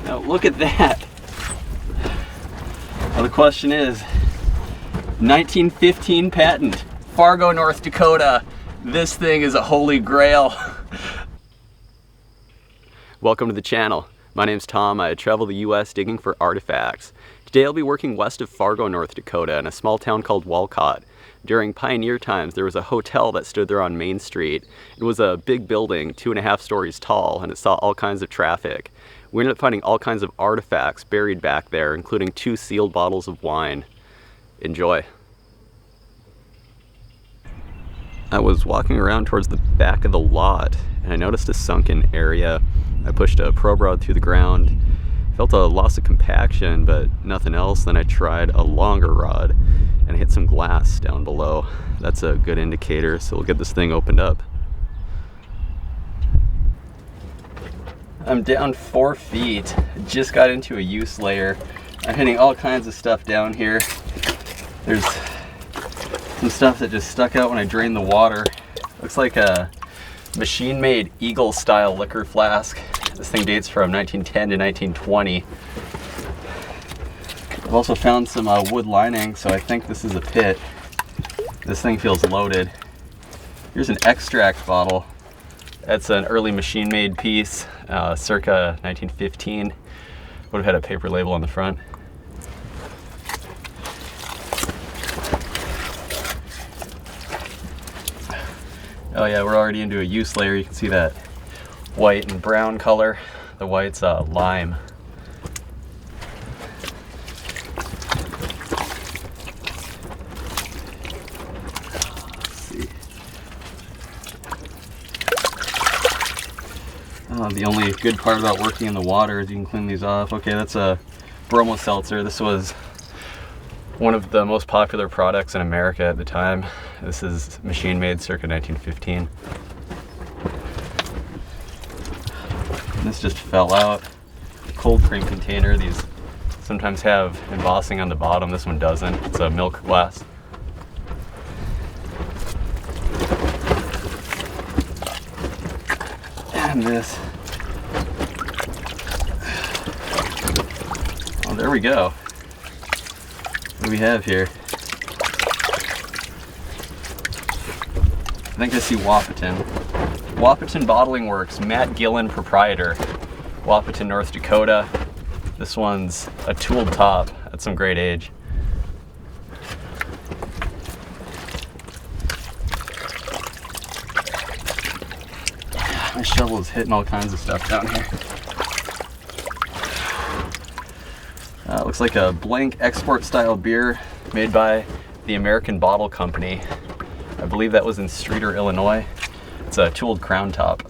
Now look at that. Well, the question is, 1915 patent, Fargo, North Dakota. This thing is a holy grail. Welcome to the channel. My name's Tom. I travel the US digging for artifacts. Today I'll be working west of Fargo, North Dakota in a small town called Walcott. During pioneer times, there was a hotel that stood there on Main Street. It was a big building, 2.5 stories tall, and it saw all kinds of traffic. We ended up finding all kinds of artifacts buried back there, including 2 sealed bottles of wine. Enjoy. I was walking around towards the back of the lot, and I noticed a sunken area. I pushed a probe rod through the ground, felt a loss of compaction, but nothing else. Then I tried a longer rod and hit some glass down below. That's a good indicator, so we'll get this thing opened up. I'm down 4 feet, just got into a use layer. I'm hitting all kinds of stuff down here. There's some stuff that just stuck out when I drained the water. Looks like a machine-made Eagle style liquor flask. This thing dates from 1910 to 1920. I've also found some wood lining, so I think this is a pit. This thing feels loaded. Here's an extract bottle. That's an early machine-made piece, circa 1915. Would have had a paper label on the front. Oh yeah, we're already into a use layer. You can see that white and brown color. The white's lime. Let's see. The only good part about working in the water is you can clean these off. Okay, that's a bromo seltzer. This was one of the most popular products in America at the time. This is machine made circa 1915. And this just fell out. Cold cream container. These sometimes have embossing on the bottom. This one doesn't. It's a milk glass. And this. Oh, there we go. What do we have here? I think I see Wahpeton. Wahpeton Bottling Works, Matt Gillen, proprietor. Wahpeton, North Dakota. This one's a tooled top. That's some great age. My shovel is hitting all kinds of stuff down here. Looks like a blank export style beer made by the American Bottle Company. I believe that was in Streator, Illinois. It's a tooled crown top.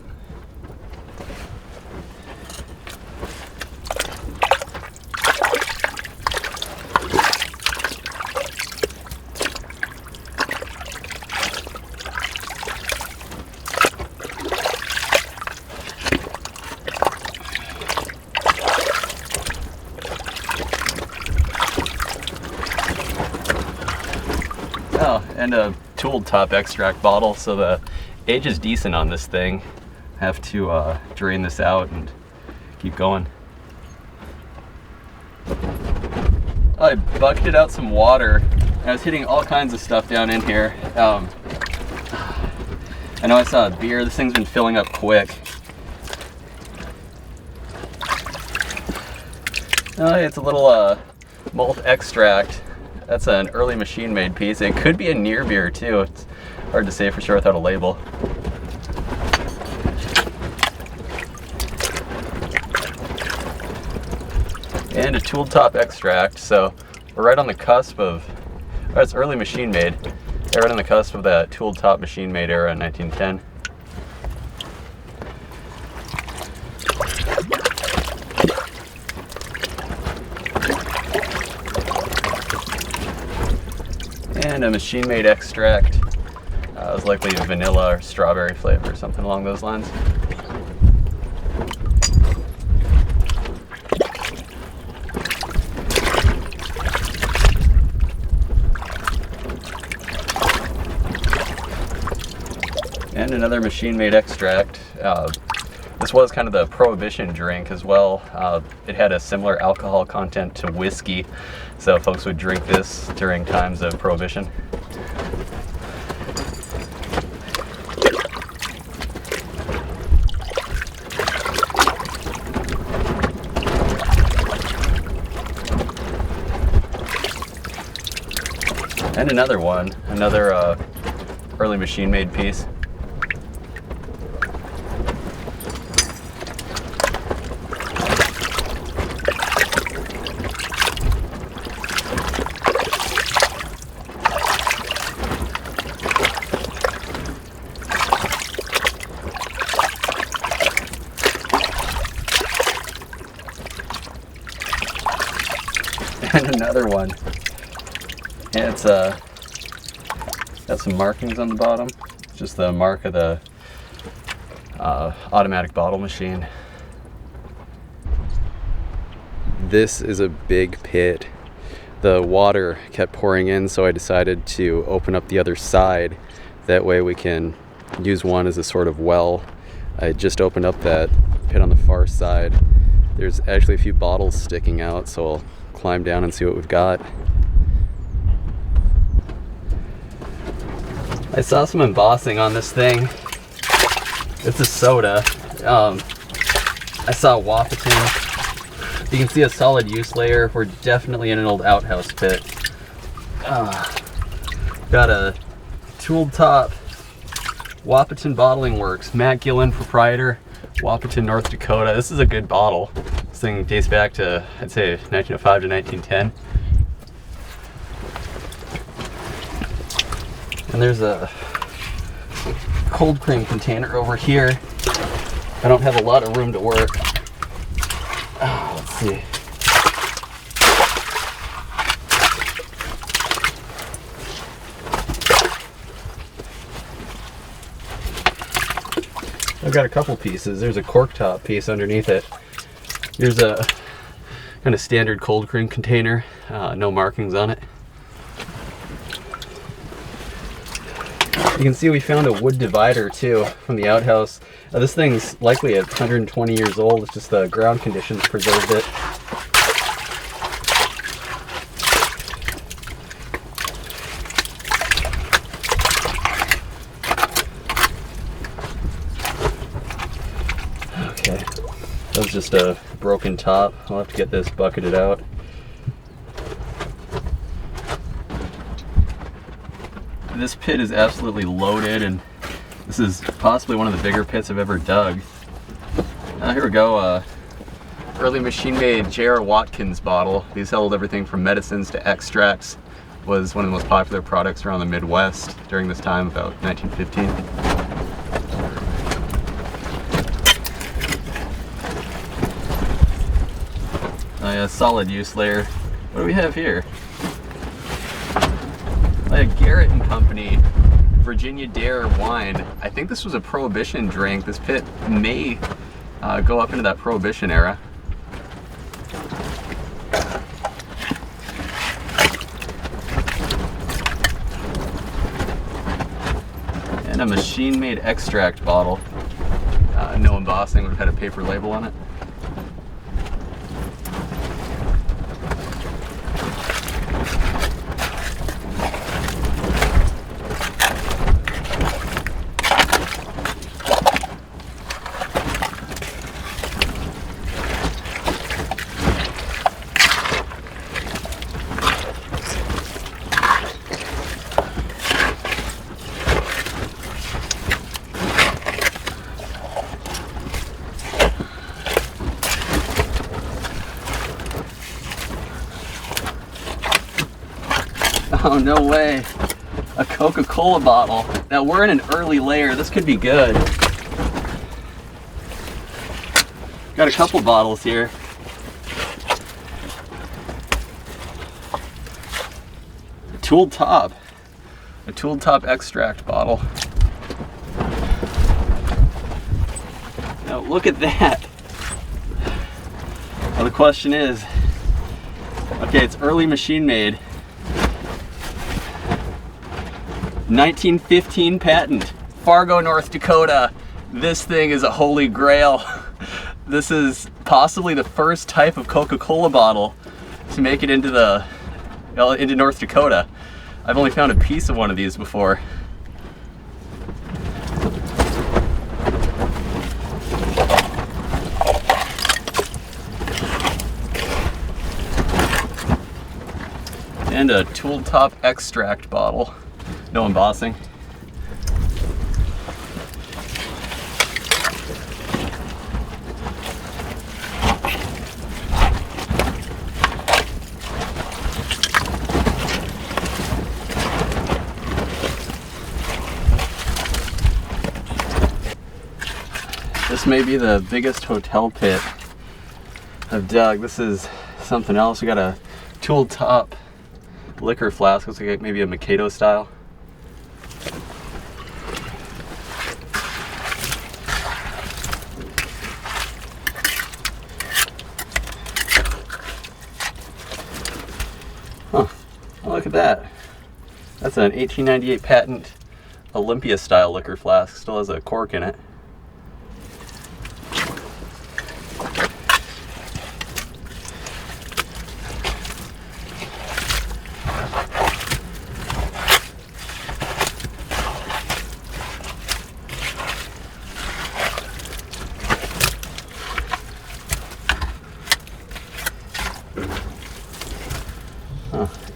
Oh, and a tooled top extract bottle, so the age is decent on this thing. I have to drain this out and keep going. I bucketed out some water. I was hitting all kinds of stuff down in here. I know I saw a beer. This thing's been filling up quick. Oh, it's a little malt extract. That's an early machine-made piece. It could be a near beer too. It's hard to say for sure without a label. And a tooled top extract. So we're right on the cusp of, oh, it's early machine-made. They're right on the cusp of that tooled top machine-made era in 1910. And a machine-made extract. It was likely a vanilla or strawberry flavor or something along those lines. And another machine-made extract. This was kind of the prohibition drink as well. It had a similar alcohol content to whiskey, so folks would drink this during times of prohibition. And another one, another early machine-made piece. And another one. Yeah, it's got some markings on the bottom. It's just the mark of the automatic bottle machine. This is a big pit. The water kept pouring in, so I decided to open up the other side. That way we can use one as a sort of well. I just opened up that pit on the far side. There's actually a few bottles sticking out, so I'll climb down and see what we've got. I saw some embossing on this thing. It's a soda. I saw Wapaton. You can see a solid use layer. We're definitely in an old outhouse pit. Got a tooled top. Wapaton Bottling Works. Matt Gillen, proprietor. Wapaton, North Dakota. This is a good bottle. This thing dates back to, I'd say, 1905 to 1910. And there's a cold cream container over here. I don't have a lot of room to work. Let's see. I've got a couple pieces. There's a cork top piece underneath it. Here's a kind of standard cold cream container, no markings on it. You can see we found a wood divider too from the outhouse. This thing's likely 120 years old. It's just the ground conditions preserved it. Okay, that was just a broken top. I'll have to get this bucketed out. This pit is absolutely loaded, and this is possibly one of the bigger pits I've ever dug. Here we go, early machine-made J.R. Watkins bottle. These held everything from medicines to extracts. Was one of the most popular products around the Midwest during this time, about 1915. A solid use layer. What do we have here? Garrett and Company Virginia Dare wine. I think this was a Prohibition drink. This pit may go up into that Prohibition era. And a machine-made extract bottle. No embossing, would have had a paper label on it. Oh, no way. A Coca-Cola bottle. Now we're in an early layer. This could be good. Got a couple bottles here. A tooled top. A tooled top extract bottle. Now look at that. Well, the question is, okay, it's early machine made. 1915 patent, Fargo, North Dakota. This thing is a holy grail. This is possibly the first type of Coca-Cola bottle to make it into into North Dakota. I've only found a piece of one of these before. And a tool top extract bottle. No embossing. This may be the biggest hotel pit I've dug. This is something else. We got a tool top liquor flask. Looks like maybe a Mikado style. Huh. Oh, look at that. That's an 1898 patent Olympia style liquor flask. Still has a cork in it.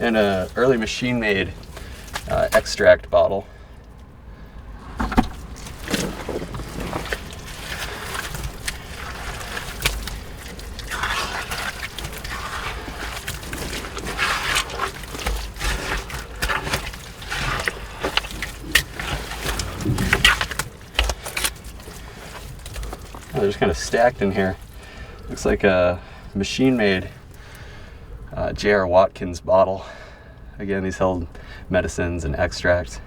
And a early machine-made extract bottle. Oh, they're just kind of stacked in here. Looks like a machine-made J.R. Watkins bottle. Again, these held medicines and extracts.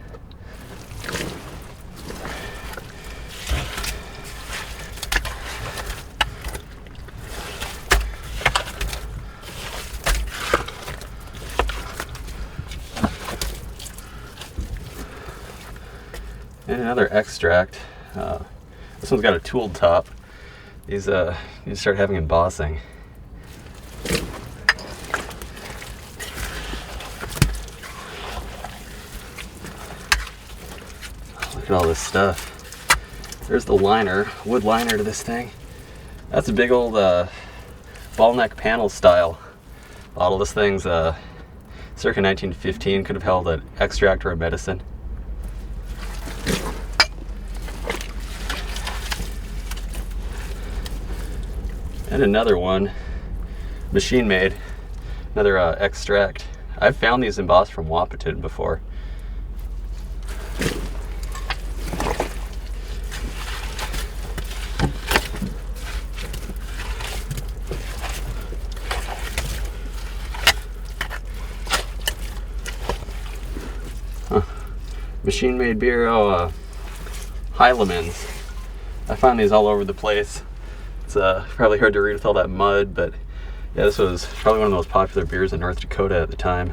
And another extract. This one's got a tooled top. These you start having embossing. Look at all this stuff. There's the liner, wood liner to this thing. That's a big old ball neck panel style bottle. This thing's circa 1915. Could have held an extract or a medicine. And another one, machine made, another extract. I've found these embossed from Walcott before. Machine made beer, Heilemans. I find these all over the place. It's probably hard to read with all that mud, but yeah, this was probably one of the most popular beers in North Dakota at the time.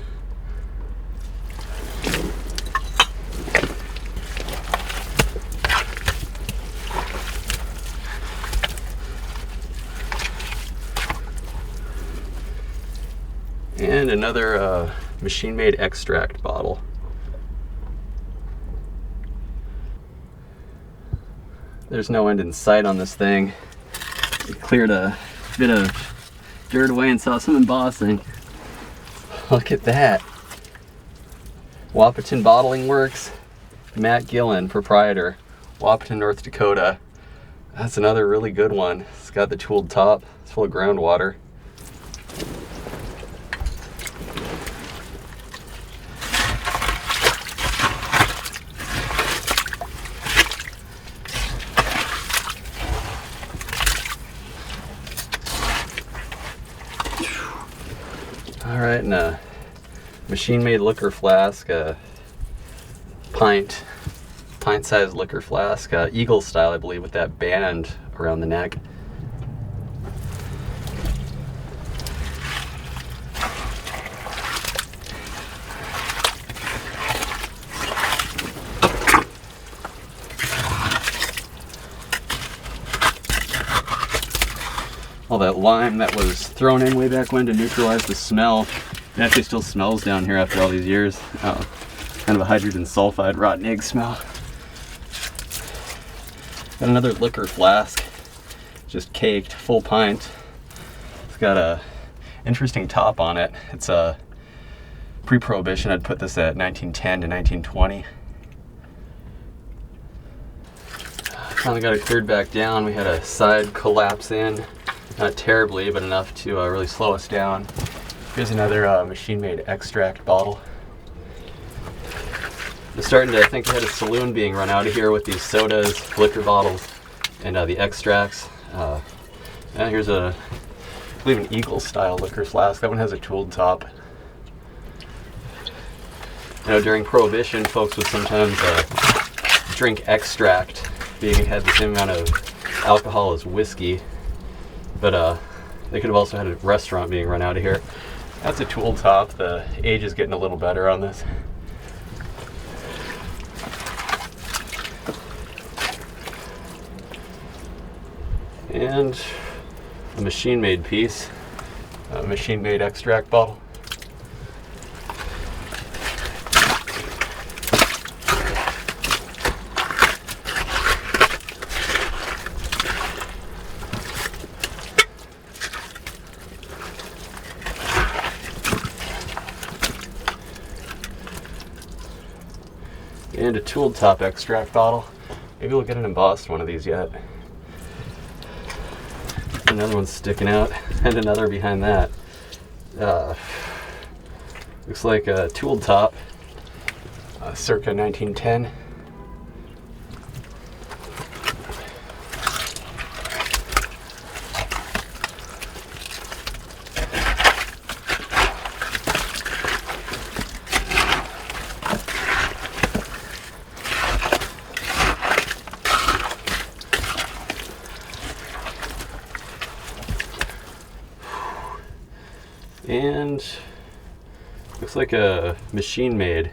And another machine-made extract bottle. There's no end in sight on this thing. We cleared a bit of dirt away and saw some embossing. Look at that. Wahpeton Bottling Works, Matt Gillen, proprietor, Wahpeton, North Dakota. That's another really good one. It's got the tooled top. It's full of groundwater. Alright, and a machine-made liquor flask, a pint-sized liquor flask, Eagle style, I believe, with that band around the neck. all that lime that was thrown in way back when to neutralize the smell. It actually still smells down here after all these years. Kind of a hydrogen sulfide rotten egg smell. Got another liquor flask, just caked, full pint. It's got a interesting top on it. It's a pre-prohibition. I'd put this at 1910 to 1920. Finally got it cleared back down. We had a side collapse in, not terribly, but enough to really slow us down. Here's another machine-made extract bottle. I'm starting to think we had a saloon being run out of here with these sodas, liquor bottles, and the extracts. And here's I believe an Eagle-style liquor flask. That one has a tooled top. You know, during Prohibition, folks would sometimes drink extract, being it had the same amount of alcohol as whiskey. But they could have also had a restaurant being run out of here. That's a tooled top. The age is getting a little better on this. And a machine-made piece, a machine-made extract bottle. And a tooled top extract bottle. Maybe we'll get an embossed one of these yet. Another one's sticking out, and another behind that. Looks like a tooled top, circa 1910. And looks like a machine-made,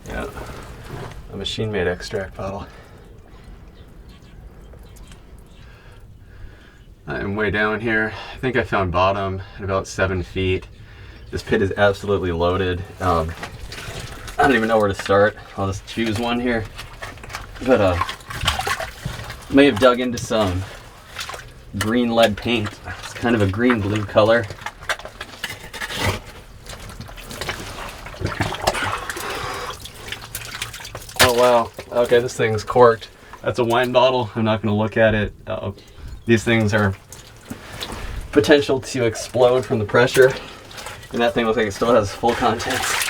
yeah, a machine-made extract bottle. I'm way down here. I think I found bottom at about 7 feet. This pit is absolutely loaded. I don't even know where to start. I'll just choose one here. But may have dug into some green lead paint. It's kind of a green-blue color. Oh wow, okay, this thing's corked. That's a wine bottle. I'm not going to look at it. These things are potential to explode from the pressure. And that thing looks like it still has full contents.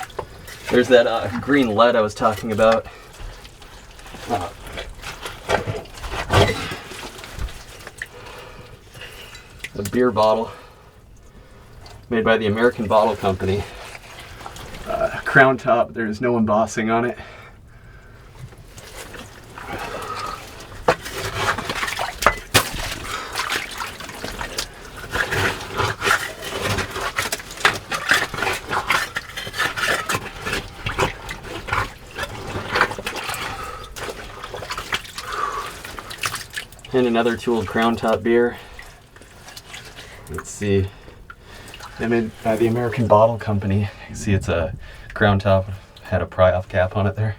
There's that green lead I was talking about. A beer bottle made by the American Bottle Company. Crown top, there's no embossing on it. And another tooled crown top beer. Let's see. They made by the American Bottle Company. You can see it's a crown top, had a pry-off cap on it there.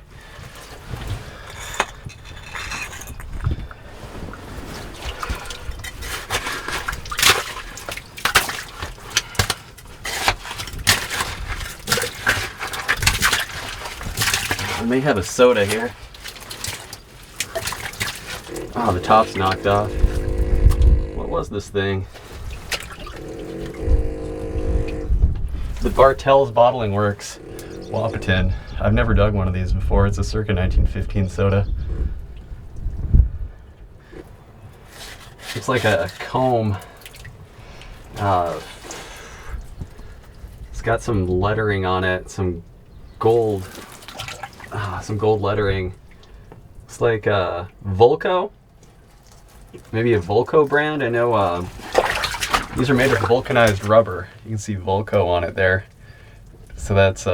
I may have a soda here. Oh, the top's knocked off. What was this thing? The Bartell's Bottling Works, Wahpeton. I've never dug one of these before. It's a circa 1915 soda. It's like a comb. It's got some lettering on it, some gold lettering. It's like Volco. Maybe a Volco brand. I know these are made of vulcanized rubber. You can see Volco on it there. So that's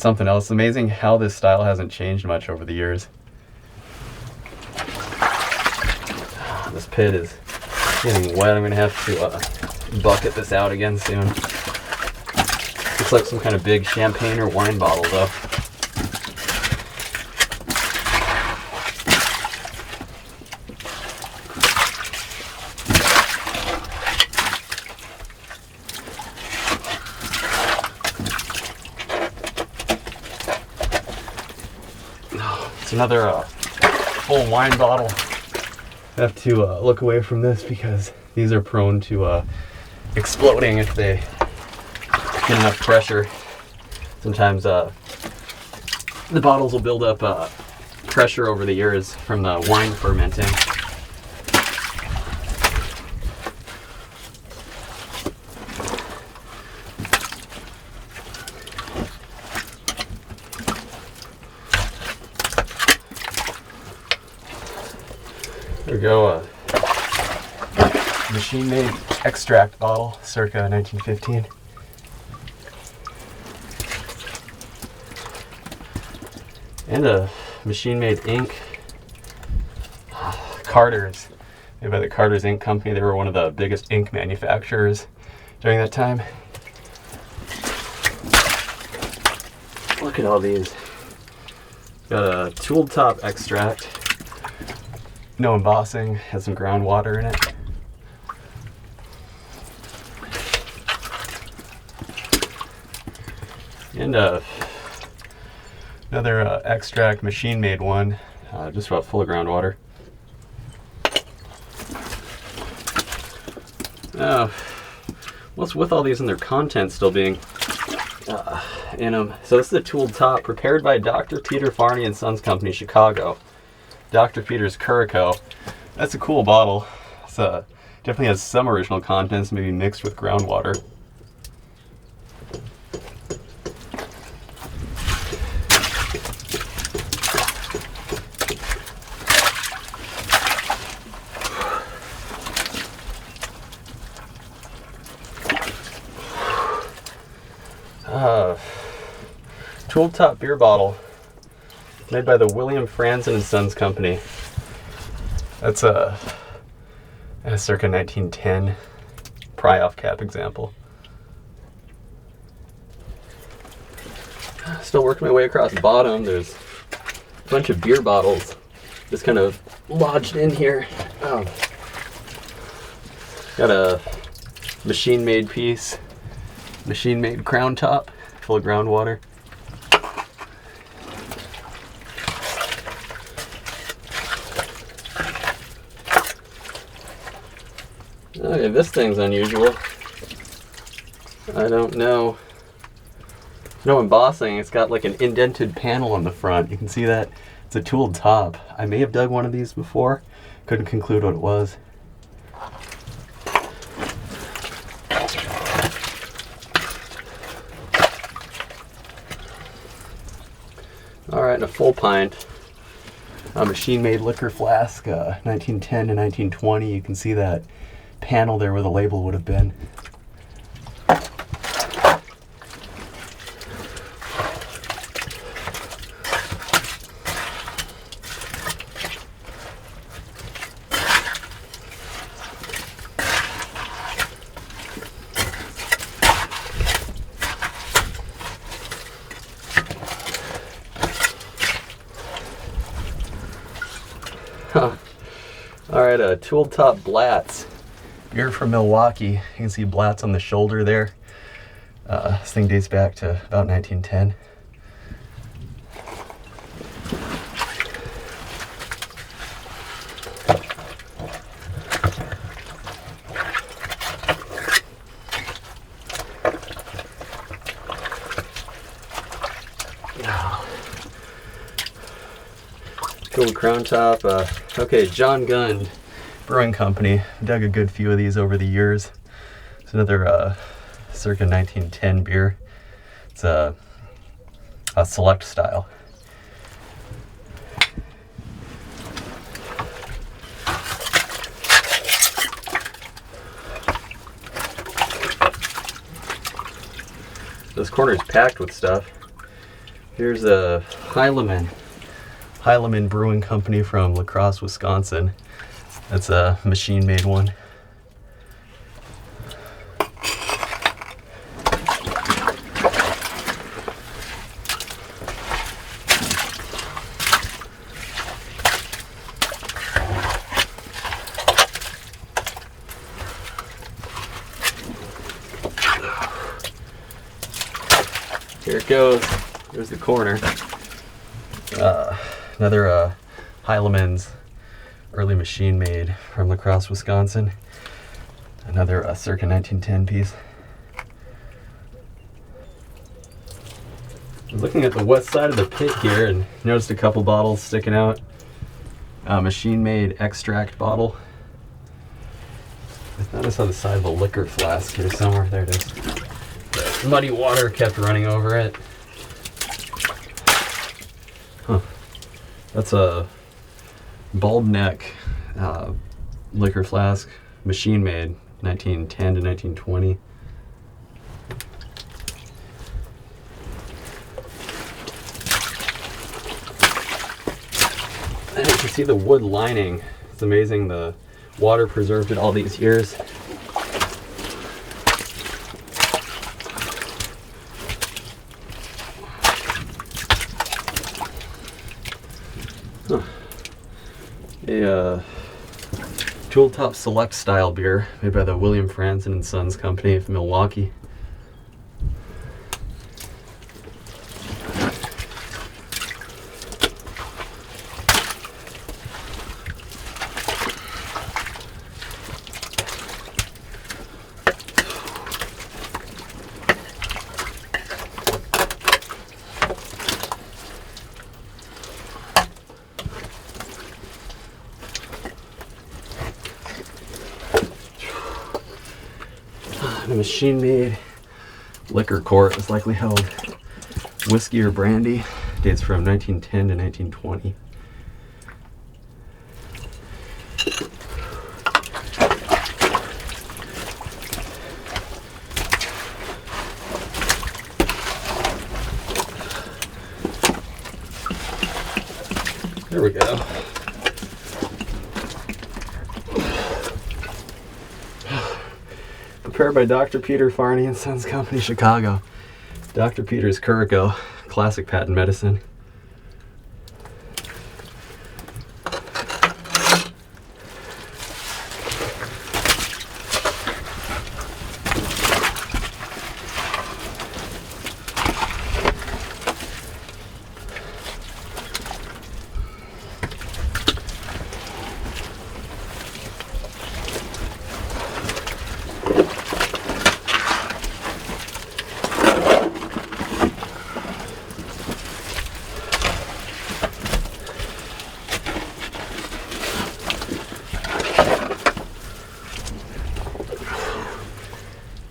something else. It's amazing how this style hasn't changed much over the years. This pit is getting wet. I'm gonna have to bucket this out again soon. Looks like some kind of big champagne or wine bottle though. It's another full wine bottle. I have to look away from this because these are prone to exploding if they get enough pressure. Sometimes the bottles will build up pressure over the years from the wine fermenting. There we go, machine-made extract bottle, circa 1915. And a machine-made ink. Carter's, made by the Carter's Ink Company. They were one of the biggest ink manufacturers during that time. Look at all these. Got a tooled top extract. No embossing, has some groundwater in it. And another extract, machine-made one, just about full of groundwater. What's with all these and their content still being in them? So this is a tooled top prepared by Dr. Peter Farney and Sons Company, Chicago. Dr. Peter's Curaco. That's a cool bottle. It's definitely has some original contents, maybe mixed with groundwater. Tooled top beer bottle. Made by the William Franzen and Sons Company. That's a circa 1910 pry-off cap example. Still working my way across the bottom. There's a bunch of beer bottles just kind of lodged in here. Got a machine-made piece, machine-made crown top full of groundwater. Okay, this thing's unusual. I don't know. No embossing. It's got like an indented panel on the front. You can see that. It's a tooled top. I may have dug one of these before. Couldn't conclude what it was. Alright, and a full pint. A machine-made liquor flask, 1910 to 1920. You can see that panel there where the label would have been. Alright, a tooled top Blatz. Beer from Milwaukee. You can see Blatz on the shoulder there. This thing dates back to about 1910. Cool crown top. Okay, John Gunn Brewing Company. Dug a good few of these over the years. It's another circa 1910 beer. It's a select style. This corner is packed with stuff. Here's a Heilemann Brewing Company from La Crosse, Wisconsin. That's a machine-made one. Here it goes. There's the corner. Another Heilemann's early machine made from La Crosse, Wisconsin. Another circa 1910 piece. I was looking at the west side of the pit here and noticed a couple bottles sticking out. Machine made extract bottle. I noticed on the side of a liquor flask here somewhere. There it is. Muddy water kept running over it. Huh. That's a bulb neck liquor flask, machine made, 1910 to 1920. And you can see the wood lining. It's amazing the water preserved it all these years. Huh. A Tool Top Select style beer made by the William Franzen and Sons Company of Milwaukee. A machine-made liquor quart is likely held whiskey or brandy. Dates from 1910 to 1920. There we go. Prepared by Dr. Peter Farney and Sons Company, Chicago. Dr. Peter's Curaco, classic patent medicine.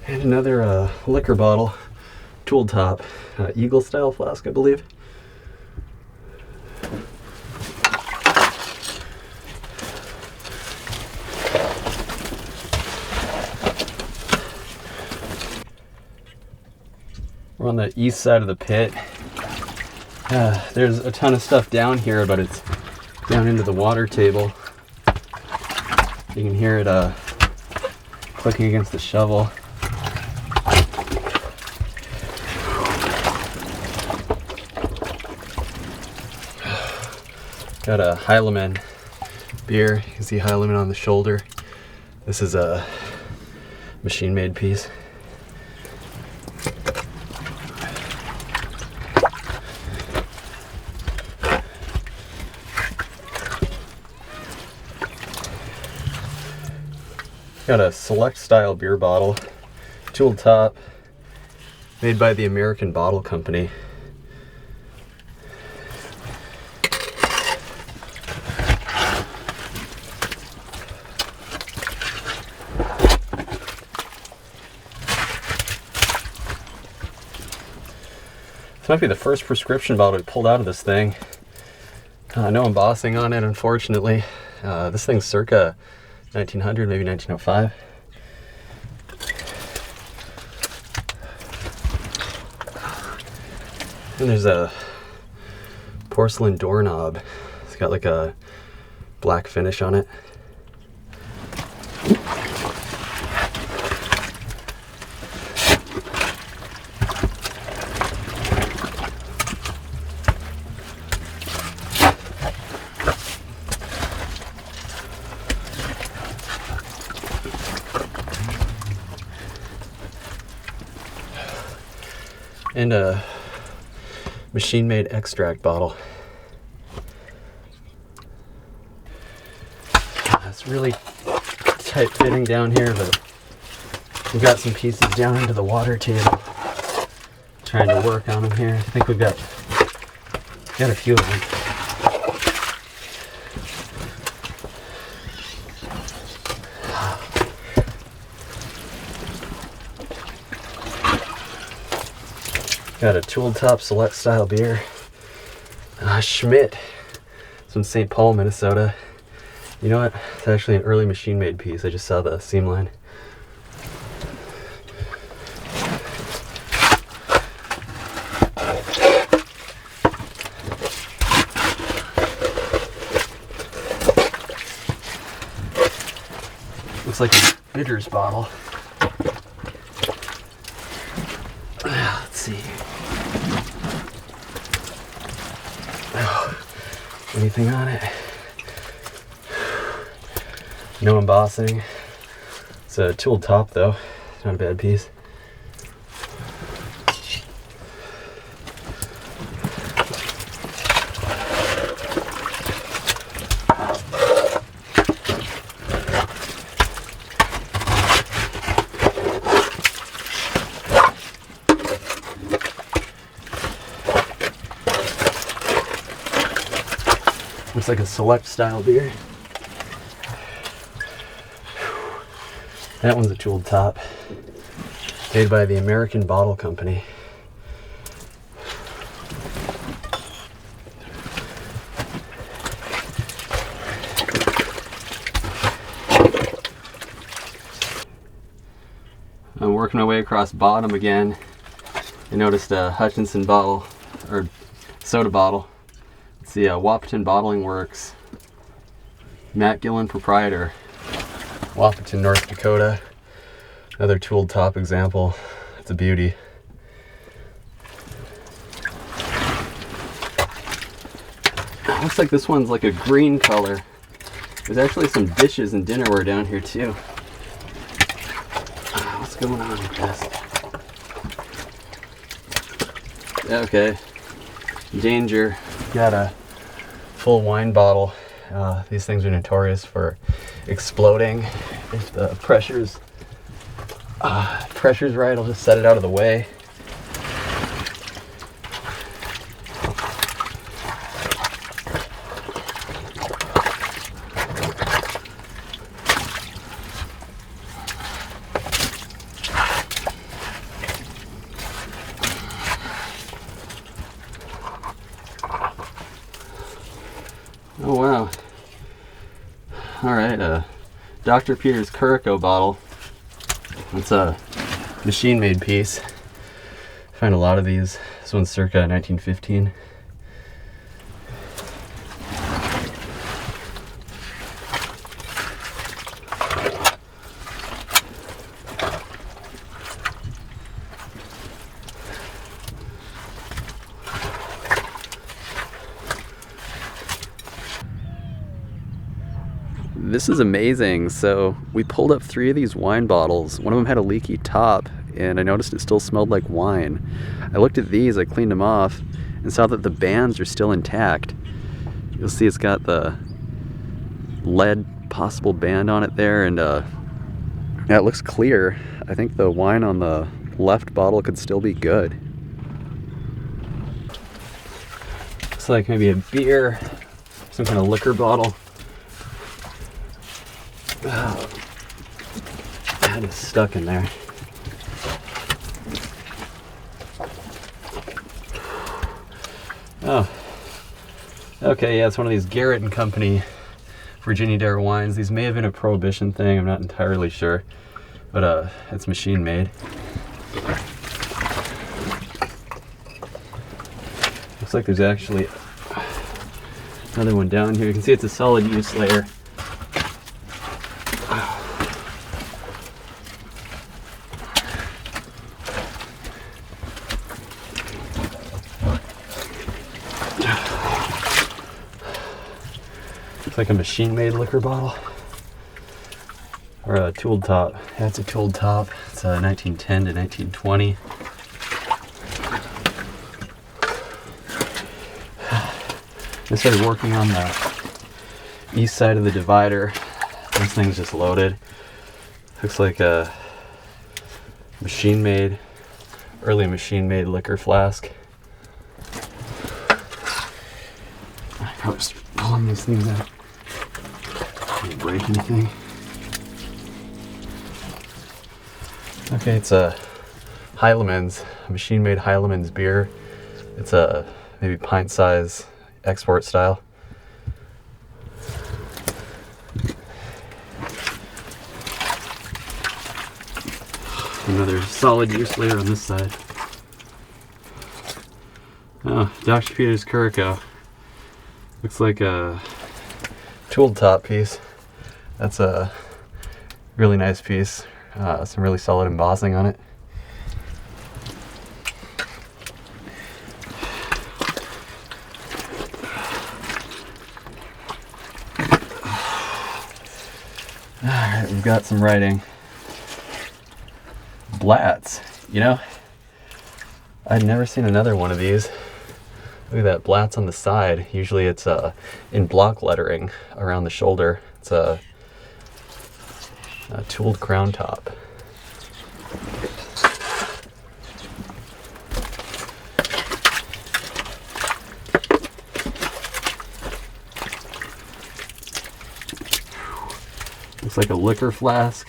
And another liquor bottle, Tool Top, Eagle style flask, I believe. We're on the east side of the pit. There's a ton of stuff down here, but it's down into the water table. You can hear it clicking against the shovel. Got a Heilemann beer. You can see Heilemann on the shoulder. This is a machine-made piece. Got a select style beer bottle, Tool Top, made by the American Bottle Company. This might be the first prescription bottle we pulled out of this thing. No embossing on it, unfortunately. This thing's circa 1900, maybe 1905. And there's a porcelain doorknob. It's got like a black finish on it. And a machine-made extract bottle. It's really tight fitting down here, but we've got some pieces down into the water table. Trying to work on them here. I think we've got a few of them. Got a tool top select style beer. Schmidt. It's from St. Paul, Minnesota. You know what? It's actually an early machine made piece. I just saw the seam line. Looks like a bitters bottle. Let's see. Oh, anything on it? No embossing. It's a tooled top though. Not a bad piece. Looks like a select style beer. That one's a tooled top. Made by the American Bottle Company. I'm working my way across bottom again. I noticed a Hutchinson bottle, or soda bottle. It's the Wahpeton Bottling Works. Matt Gillen, proprietor. Wahpeton, North Dakota. Another tooled top example. It's a beauty. Looks like this one's like a green color. There's actually some dishes and dinnerware down here too. What's going on with this? Okay. Danger. Got a full wine bottle. These things are notorious for exploding. If the pressure's right, I'll just set it out of the way. Oh wow. Alright, Dr. Peter's Curico bottle. It's a machine-made piece. I find a lot of these. This one's circa 1915. This is amazing. So we pulled up 3 of these wine bottles. One of them had a leaky top and I noticed it still smelled like wine. I looked at these, I cleaned them off and saw that the bands are still intact. You'll see it's got the lead possible band on it there, and yeah, it looks clear. I think the wine on the left bottle could still be good. Looks like maybe a beer, some kind of liquor bottle. Oh, that is stuck in there. Oh, okay, yeah, it's one of these Garrett and Company Virginia Dare wines. These may have been a Prohibition thing, I'm not entirely sure, but it's machine made. Looks like there's actually another one down here. You can see it's a solid use layer. Looks like a machine-made liquor bottle. Or a tooled top. Yeah, it's a tooled top. It's 1910 to 1920. I started working on the east side of the divider. This thing's just loaded. Looks like a early machine-made liquor flask. I probably just pulling these things out. Don't break anything. Okay, it's a Heilemann's, a machine-made Heilemann's beer. It's a maybe pint size, export style. Another solid use layer on this side. Oh, Dr. Peter's Curico. Looks like a tooled top piece. That's a really nice piece. Some really solid embossing on it. Alright, we've got some writing. Blatts. You know, I'd never seen another one of these. Look at that, Blatts on the side. Usually it's in block lettering around the shoulder. It's a tooled crown top. Looks like a liquor flask.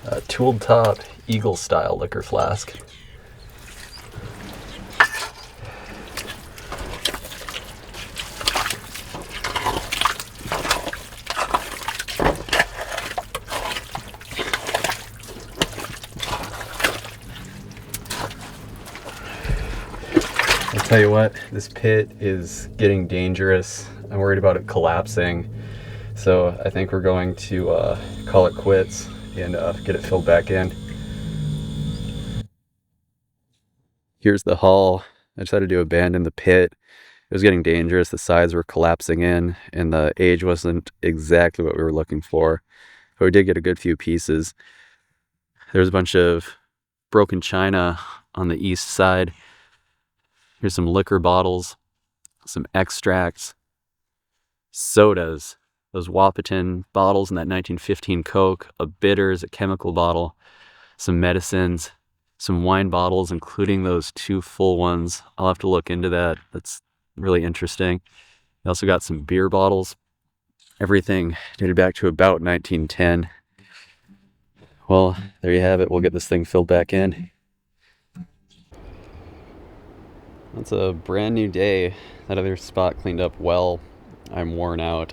A tooled top, eagle style liquor flask. I'll tell you what, this pit is getting dangerous. I'm worried about it collapsing. So I think we're going to call it quits and get it filled back in. Here's the hull. I decided to abandon the pit. It was getting dangerous. The sides were collapsing in and the age wasn't exactly what we were looking for. But we did get a good few pieces. There's a bunch of broken china on the east side. Here's some liquor bottles, some extracts, sodas, those Wahpeton bottles in that 1915 Coke, a bitters, a chemical bottle, some medicines, some wine bottles, including those 2 full ones. I'll have to look into that. That's really interesting. We also got some beer bottles. Everything dated back to about 1910. Well, there you have it. We'll get this thing filled back in. It's a brand new day. That other spot cleaned up well. I'm worn out.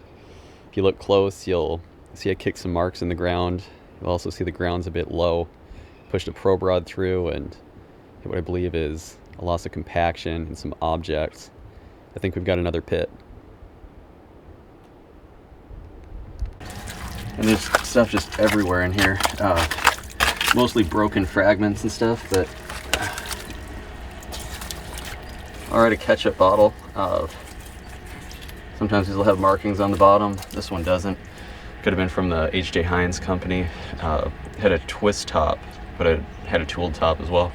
If you look close, you'll see I kicked some marks in the ground. You'll also see the ground's a bit low. Pushed a probe rod through and hit what I believe is a loss of compaction and some objects. I think we've got another pit. And there's stuff just everywhere in here. Mostly broken fragments and stuff, but alright, a ketchup bottle. Sometimes these will have markings on the bottom. This one doesn't. Could have been from the H.J. Heinz company. Had a twist top, but it had a tooled top as well.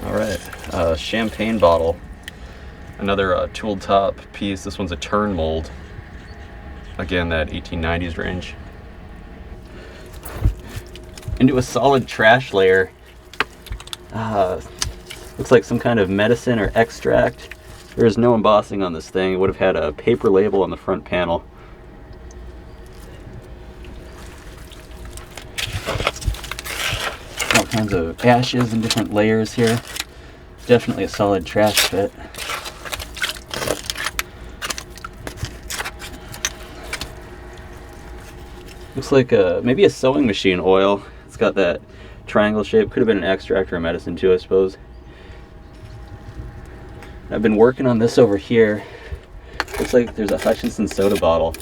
Alright, champagne bottle. Another tooled top piece. This one's a turn mold. Again, that 1890s range. Into a solid trash layer. Looks like some kind of medicine or extract. There is no embossing on this thing. It would have had a paper label on the front panel. All kinds of ashes in different layers here. Definitely a solid trash pit. Looks like maybe a sewing machine oil. It's got that triangle shape. Could have been an extract or a medicine too, I suppose. I've been working on this over here. Looks like there's a Hutchinson soda bottle.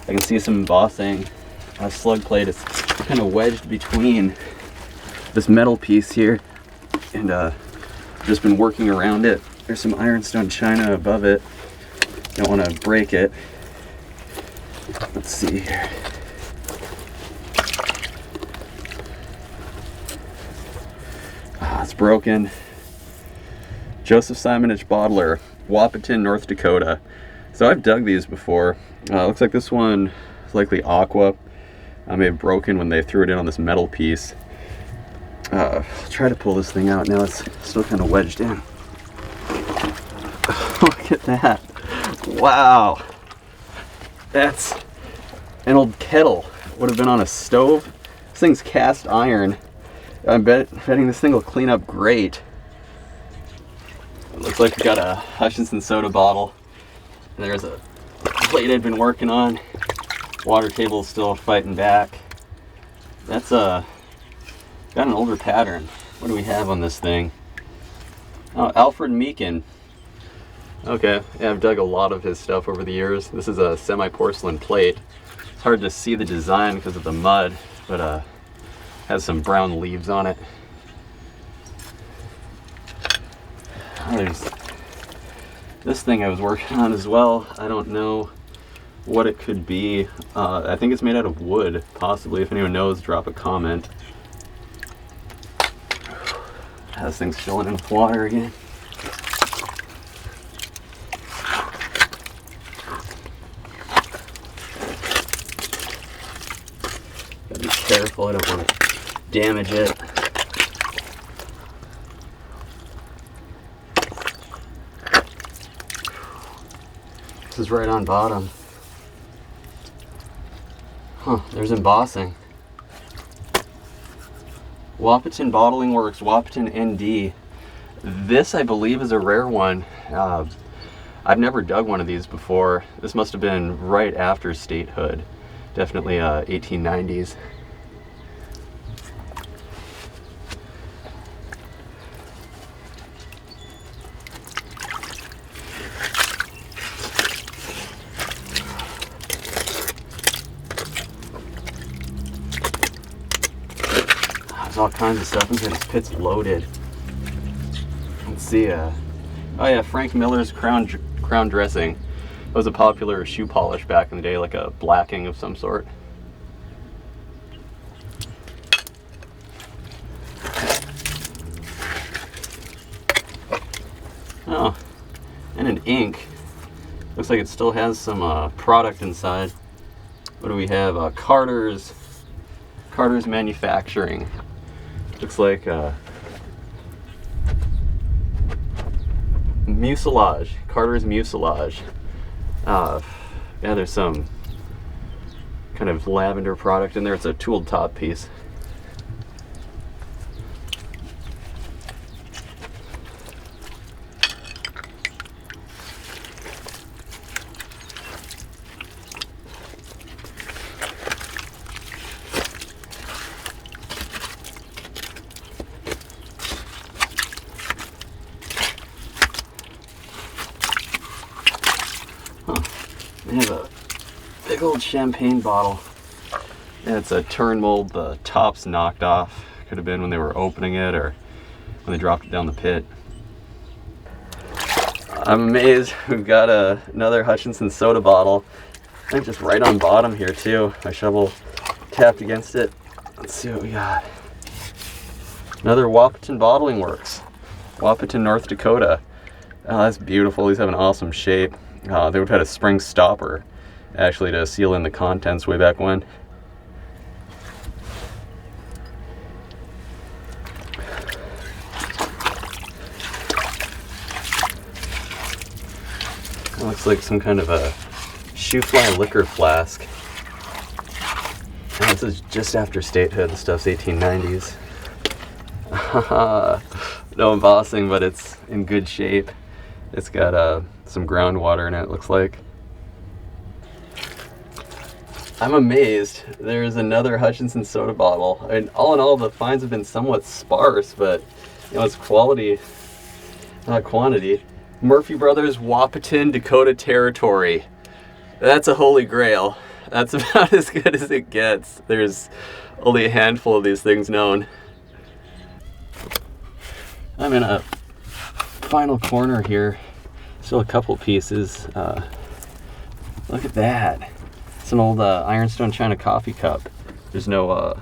I can see some embossing. A slug plate is kind of wedged between this metal piece here, and just been working around it. There's some ironstone china above it. Don't want to break it. Let's see here. It's broken. Joseph Simonage Bottler, Wahpeton, North Dakota. So I've dug these before. Looks like this one is likely aqua. May have broken when they threw it in on this metal piece. I'll try to pull this thing out. Now it's still kind of wedged in. Look at that. Wow. That's an old kettle. Would have been on a stove. This thing's cast iron. I'm betting this thing will clean up great. It looks like we got a Hutchinson soda bottle. And there's a plate I've been working on. Water table's still fighting back. That's got an older pattern. What do we have on this thing? Oh, Alfred Meekin. Okay, yeah, I've dug a lot of his stuff over the years. This is a semi-porcelain plate. It's hard to see the design because of the mud, but has some brown leaves on it. Oh, there's this thing I was working on as well. I don't know what it could be. I think it's made out of wood, possibly. If anyone knows, drop a comment. This thing's filling in with water again. Gotta be careful, I don't want to damage it. This is right on bottom. Huh, there's embossing. Wahpeton Bottling Works, Wahpeton ND. This, I believe, is a rare one. I've never dug one of these before. This must have been right after statehood. Definitely 1890s. There's all kinds of stuff in here. This pit's loaded. Let's see. Oh yeah, Frank Miller's crown dressing. It was a popular shoe polish back in the day, like a blacking of some sort. Oh, and an ink. Looks like it still has some product inside. What do we have? Carter's Manufacturing. Looks like mucilage. Carter's mucilage. Yeah, there's some kind of lavender product in there. It's a tooled top piece. They have a big old champagne bottle. And it's a turn mold. The top's knocked off. Could have been when they were opening it or when they dropped it down the pit. I'm amazed. We've got another Hutchinson soda bottle. I think just right on bottom here too. My shovel tapped against it. Let's see what we got. Another Wahpeton Bottling Works. Wahpeton, North Dakota. Oh, that's beautiful. These have an awesome shape. They would have had a spring stopper actually to seal in the contents way back when. It looks like some kind of a shoe fly liquor flask. And this is just after statehood. The stuff's 1890s. No embossing, but it's in good shape. It's got some groundwater in it, it looks like. I'm amazed. There's another Hutchinson soda bottle. I mean, all in all, the finds have been somewhat sparse, but you know, it's quality, not quantity. Murphy Brothers, Wahpeton, Dakota Territory. That's a holy grail. That's about as good as it gets. There's only a handful of these things known. I'm in a final corner here. Still a couple pieces. Look at that. It's an old ironstone china coffee cup. There's no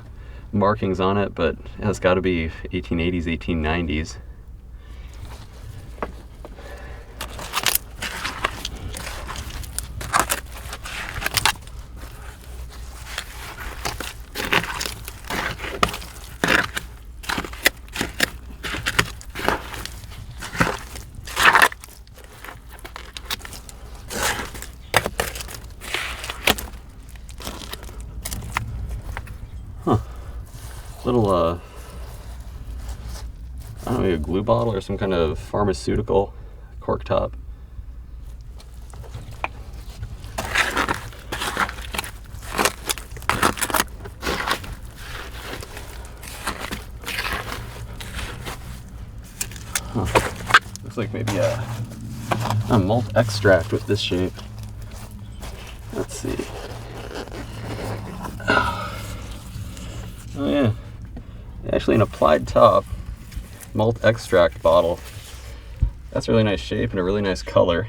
markings on it, but it's got to be 1880s, 1890s. Little, I don't know, maybe a glue bottle or some kind of pharmaceutical cork top. Looks like maybe a malt extract with this shape. Let's see. Oh yeah. Actually an applied top malt extract bottle. That's a really nice shape and a really nice color.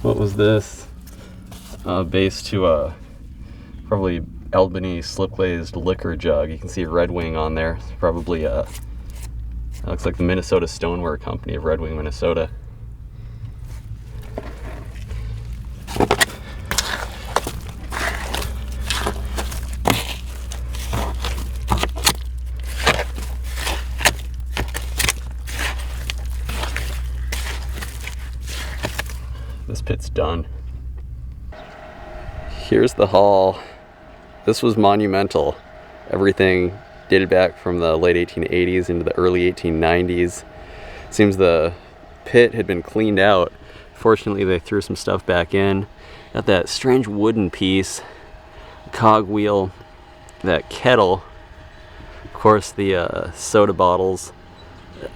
What was this? Base to a probably Albany slip glazed liquor jug. You can see Red Wing on there. It's probably looks like the Minnesota Stoneware Company of Red Wing, Minnesota. This pit's done. Here's the haul. This was monumental. Everything dated back from the late 1880s into the early 1890s. Seems the pit had been cleaned out. Fortunately, they threw some stuff back in. Got that strange wooden piece, cogwheel, that kettle, of course the soda bottles,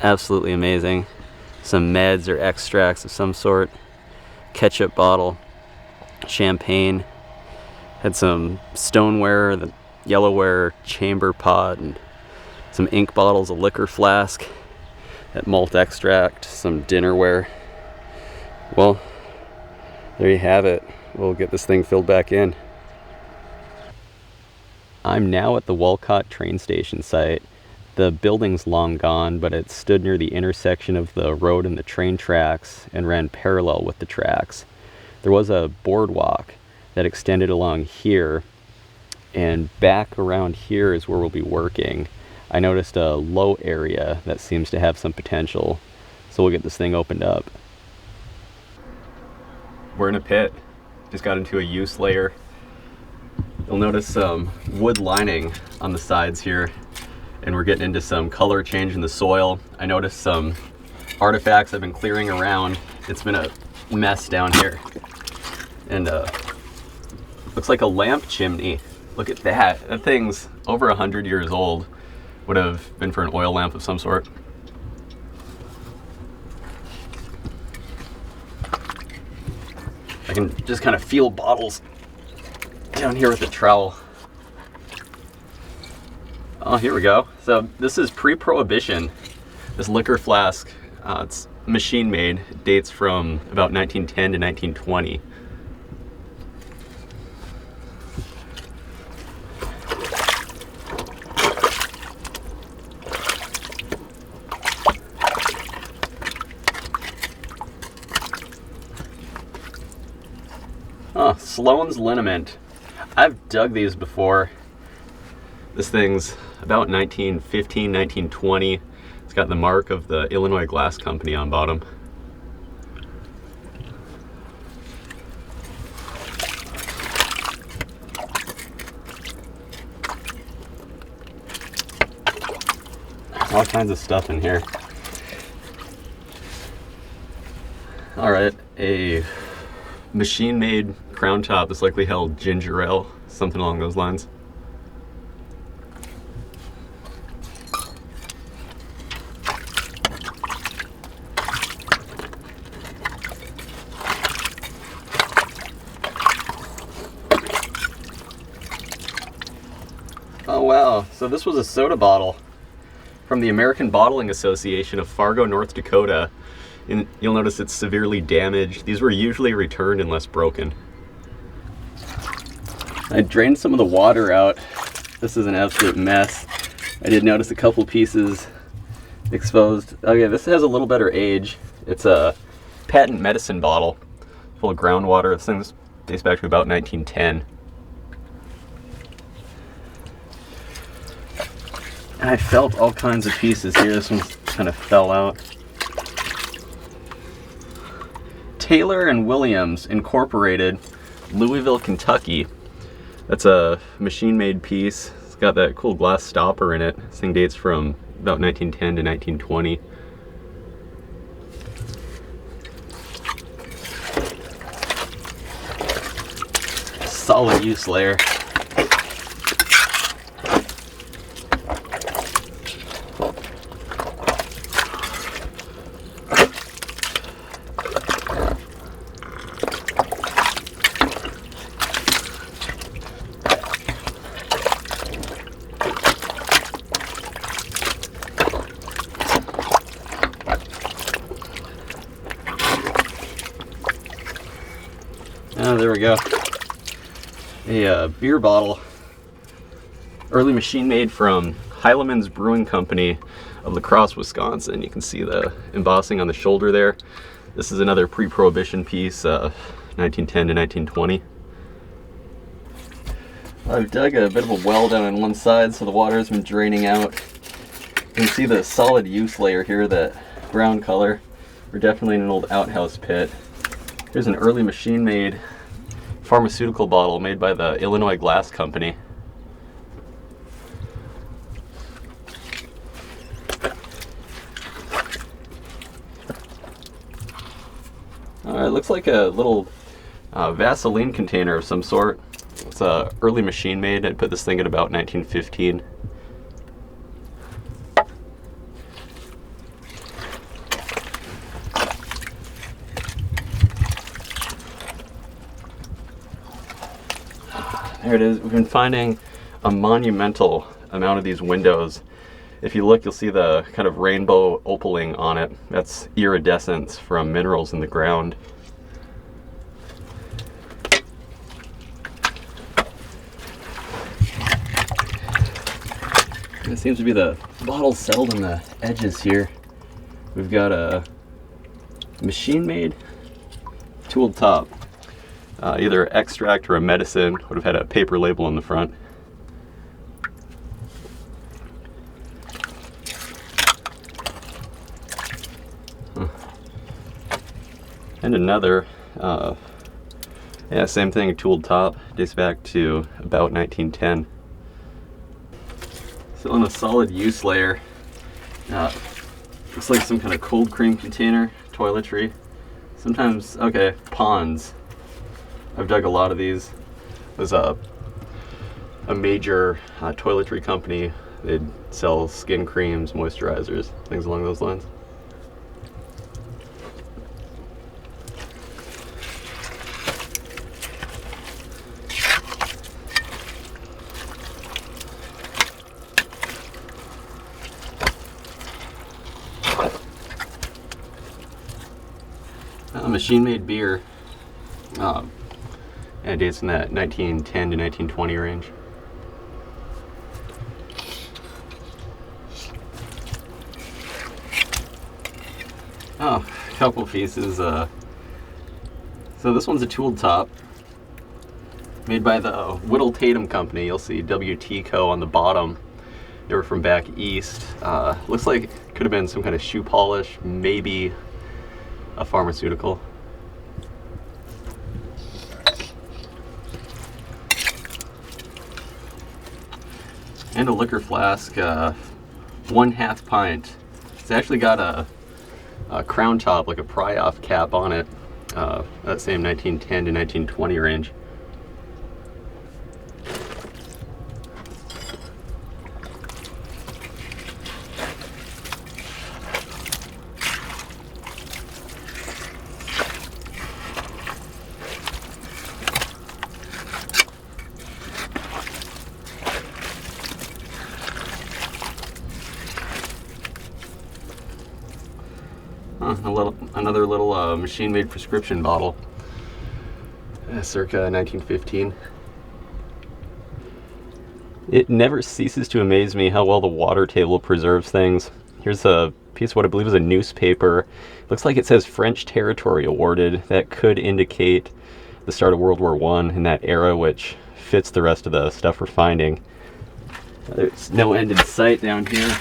absolutely amazing. Some meds or extracts of some sort. Ketchup bottle, champagne, had some stoneware, the yellowware chamber pot, and some ink bottles, a liquor flask, that malt extract, some dinnerware. Well, there you have it. We'll get this thing filled back in. I'm now at the Walcott train station site. The building's long gone, but it stood near the intersection of the road and the train tracks and ran parallel with the tracks. There was a boardwalk that extended along here, and back around here is where we'll be working. I noticed a low area that seems to have some potential, so we'll get this thing opened up. We're in a pit. Just got into a use layer. You'll notice some wood lining on the sides here, and we're getting into some color change in the soil. I noticed some artifacts I've been clearing around. It's been a mess down here. And looks like a lamp chimney. Look at that. That thing's over 100 years old. Would have been for an oil lamp of some sort. I can just kind of feel bottles down here with the trowel. Oh, here we go. So this is pre-prohibition. This liquor flask, it's machine made. It dates from about 1910 to 1920. Oh, Sloan's liniment. I've dug these before. This thing's about 1915, 1920. It's got the mark of the Illinois Glass Company on bottom. All kinds of stuff in here. All right, a machine-made crown top that's likely held ginger ale, something along those lines. Oh wow, so this was a soda bottle from the American Bottling Association of Fargo, North Dakota. And you'll notice it's severely damaged. These were usually returned unless broken. I drained some of the water out. This is an absolute mess. I did notice a couple pieces exposed. Okay, this has a little better age. It's a patent medicine bottle full of groundwater. This thing dates back to about 1910. And I felt all kinds of pieces here. This one kind of fell out. Taylor and Williams Incorporated, Louisville, Kentucky. That's a machine-made piece. It's got that cool glass stopper in it. This thing dates from about 1910 to 1920. Solid use layer. Oh, there we go. A beer bottle, early machine made from Heileman's Brewing Company of La Crosse, Wisconsin. You can see the embossing on the shoulder there. This is another pre-prohibition piece, 1910 to 1920. I've dug a bit of a well down on one side so the water has been draining out. You can see the solid use layer here, that brown color. We're definitely in an old outhouse pit. Here's an early machine-made pharmaceutical bottle made by the Illinois Glass Company. It looks like a little Vaseline container of some sort. It's a early machine made. I put this thing at about 1915. There it is. We've been finding a monumental amount of these windows. If you look, you'll see the kind of rainbow opaling on it. That's iridescence from minerals in the ground. It seems to be the bottle settled in the edges here. We've got a machine-made tooled top. Either extract or a medicine. Would have had a paper label on the front. And another, yeah, same thing, tooled top, dates back to about 1910. Still in a solid use layer. Looks like some kind of cold cream container, toiletry. Sometimes, okay, ponds. I've dug a lot of these. There's a major toiletry company. They'd sell skin creams, moisturizers, things along those lines. Machine-made beer. And it dates in that 1910 to 1920 range. Oh, a couple pieces. So this one's a tooled top, made by the Whittle Tatum Company. You'll see WT Co. on the bottom. They were from back east. Looks like it could have been some kind of shoe polish, maybe a pharmaceutical. And a liquor flask, 1/2 pint. It's actually got a crown top, like a pry-off cap on it. That same 1910 to 1920 range. Another little machine-made prescription bottle, circa 1915. It never ceases to amaze me how well the water table preserves things. Here's a piece of what I believe is a newspaper. Looks like it says French territory awarded. That could indicate the start of World War I in that era, which fits the rest of the stuff we're finding. There's no end in sight down here.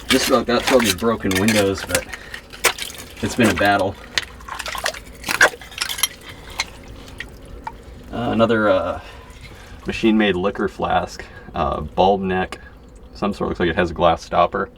Just about got through these broken windows, but it's been a battle. Another machine-made liquor flask, bulb neck. Some sort, looks like it has a glass stopper.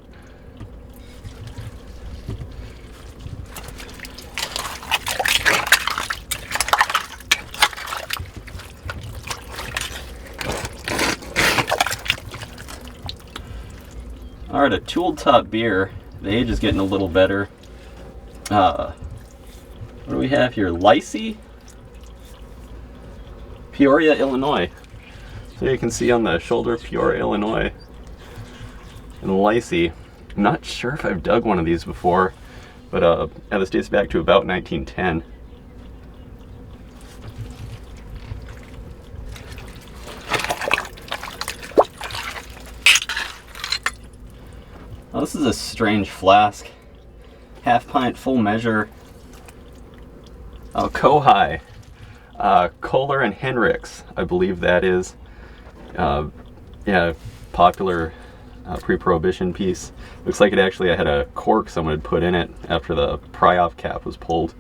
Alright, a tooled top beer. The age is getting a little better. What do we have here? Lacey? Peoria, Illinois. So you can see on the shoulder of Peoria, Illinois. And Lacey. I'm not sure if I've dug one of these before, but yeah, this dates back to about 1910. Oh, this is a strange flask. Half pint, full measure. Oh, Kohai. Kohler and Henricks, I believe that is. Yeah, popular pre-prohibition piece. Looks like it actually had a cork someone had put in it after the pry-off cap was pulled.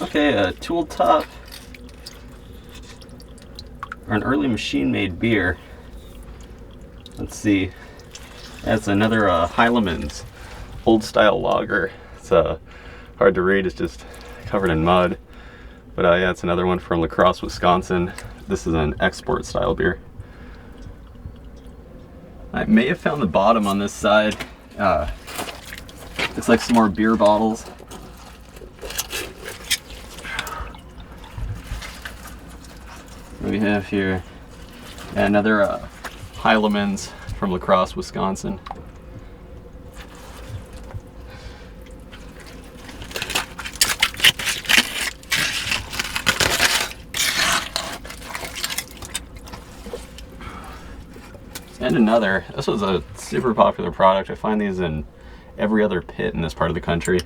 Okay, a tool top, or an early machine-made beer. Let's see. That's another Heileman's old-style lager. It's hard to read. It's just covered in mud. But yeah, it's another one from La Crosse, Wisconsin. This is an export-style beer. I may have found the bottom on this side. Looks like some more beer bottles. What do we have here? Yeah, another Heileman's from La Crosse, Wisconsin. And another. This was a super popular product. I find these in every other pit in this part of the country.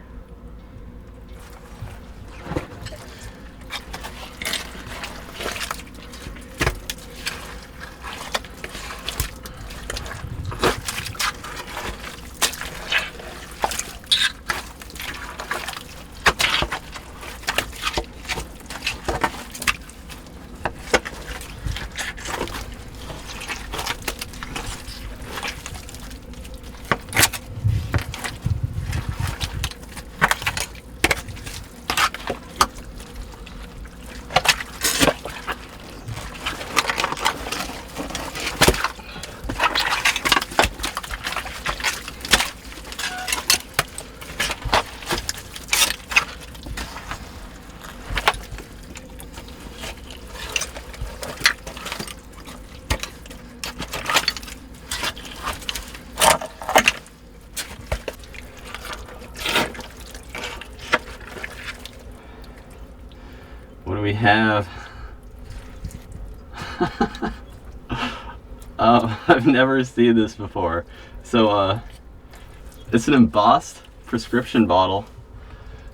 What do we have? I've never seen this before. So it's an embossed prescription bottle,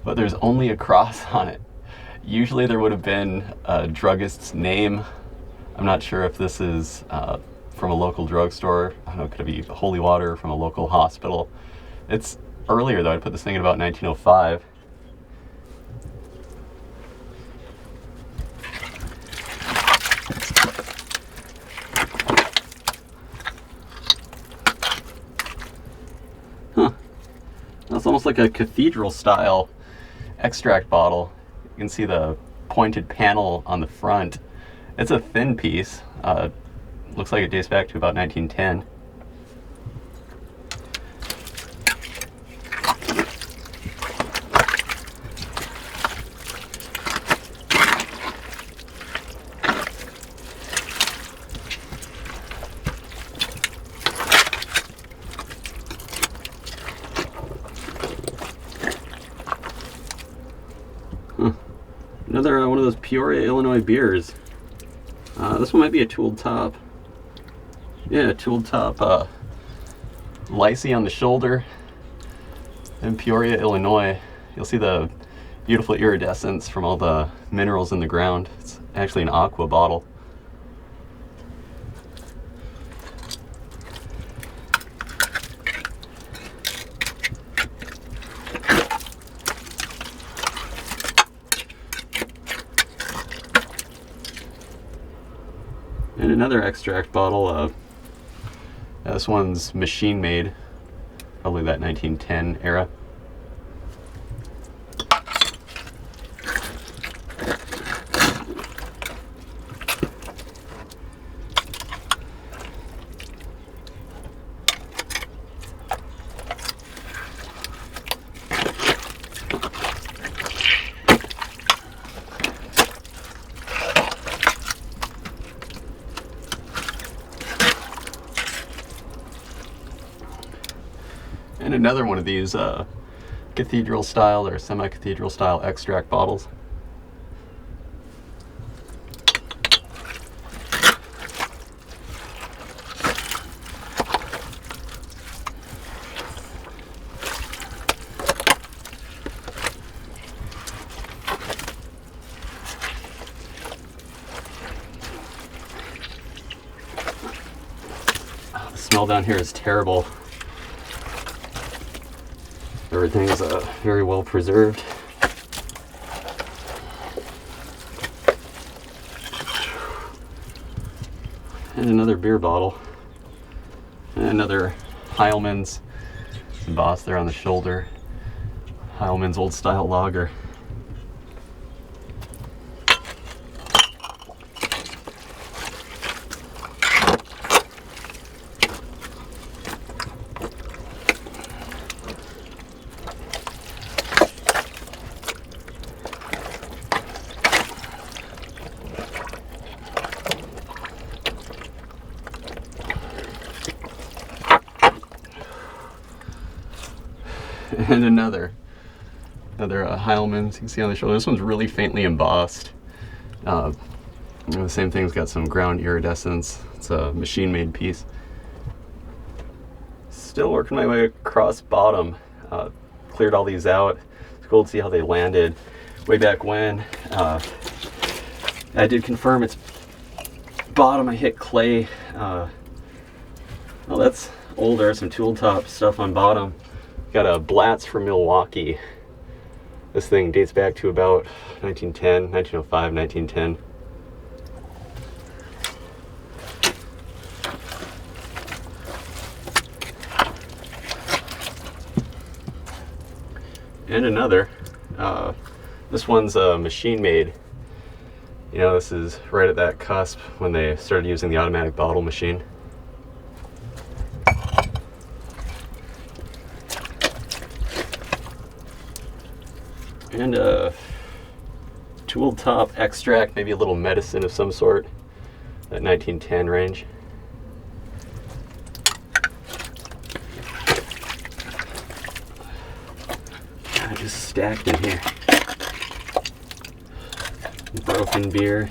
but there's only a cross on it. Usually there would have been a druggist's name. I'm not sure if this is from a local drugstore. I don't know, could it be holy water from a local hospital? It's earlier though. I put this thing in about 1905. That's almost like a cathedral style extract bottle. You can see the pointed panel on the front. It's a thin piece. Looks like it dates back to about 1910. Another one of those Peoria, Illinois beers. This one might be a tooled top. Yeah, tooled top. Lysy on the shoulder. In Peoria, Illinois. You'll see the beautiful iridescence from all the minerals in the ground. It's actually an aqua bottle. And another extract bottle. This one's machine made, probably that 1910 era. And another one of these cathedral style or semi-cathedral style extract bottles. The smell down here is terrible. Everything's very well preserved. And another beer bottle. And another Heilmann's embossed there on the shoulder. Heilmann's old style lager. And another Heilmann's, you can see on the shoulder. This one's really faintly embossed. The same thing's got some ground iridescence. It's a machine-made piece. Still working my way across bottom. Cleared all these out. It's cool to see how they landed way back when. I did confirm it's bottom. I hit clay. Oh, that's older. Some tool top stuff on bottom. Got a Blatz from Milwaukee. This thing dates back to about 1910, 1905, 1910. And another. This one's machine made. You know, this is right at that cusp when they started using the automatic bottle machine. And a tool top extract, maybe a little medicine of some sort, that 1910 range. God, just stacked in here. Broken beer.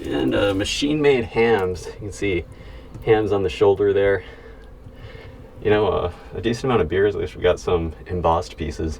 And machine-made hams. You can see hams on the shoulder there. You know, a decent amount of beers. At least we got some embossed pieces.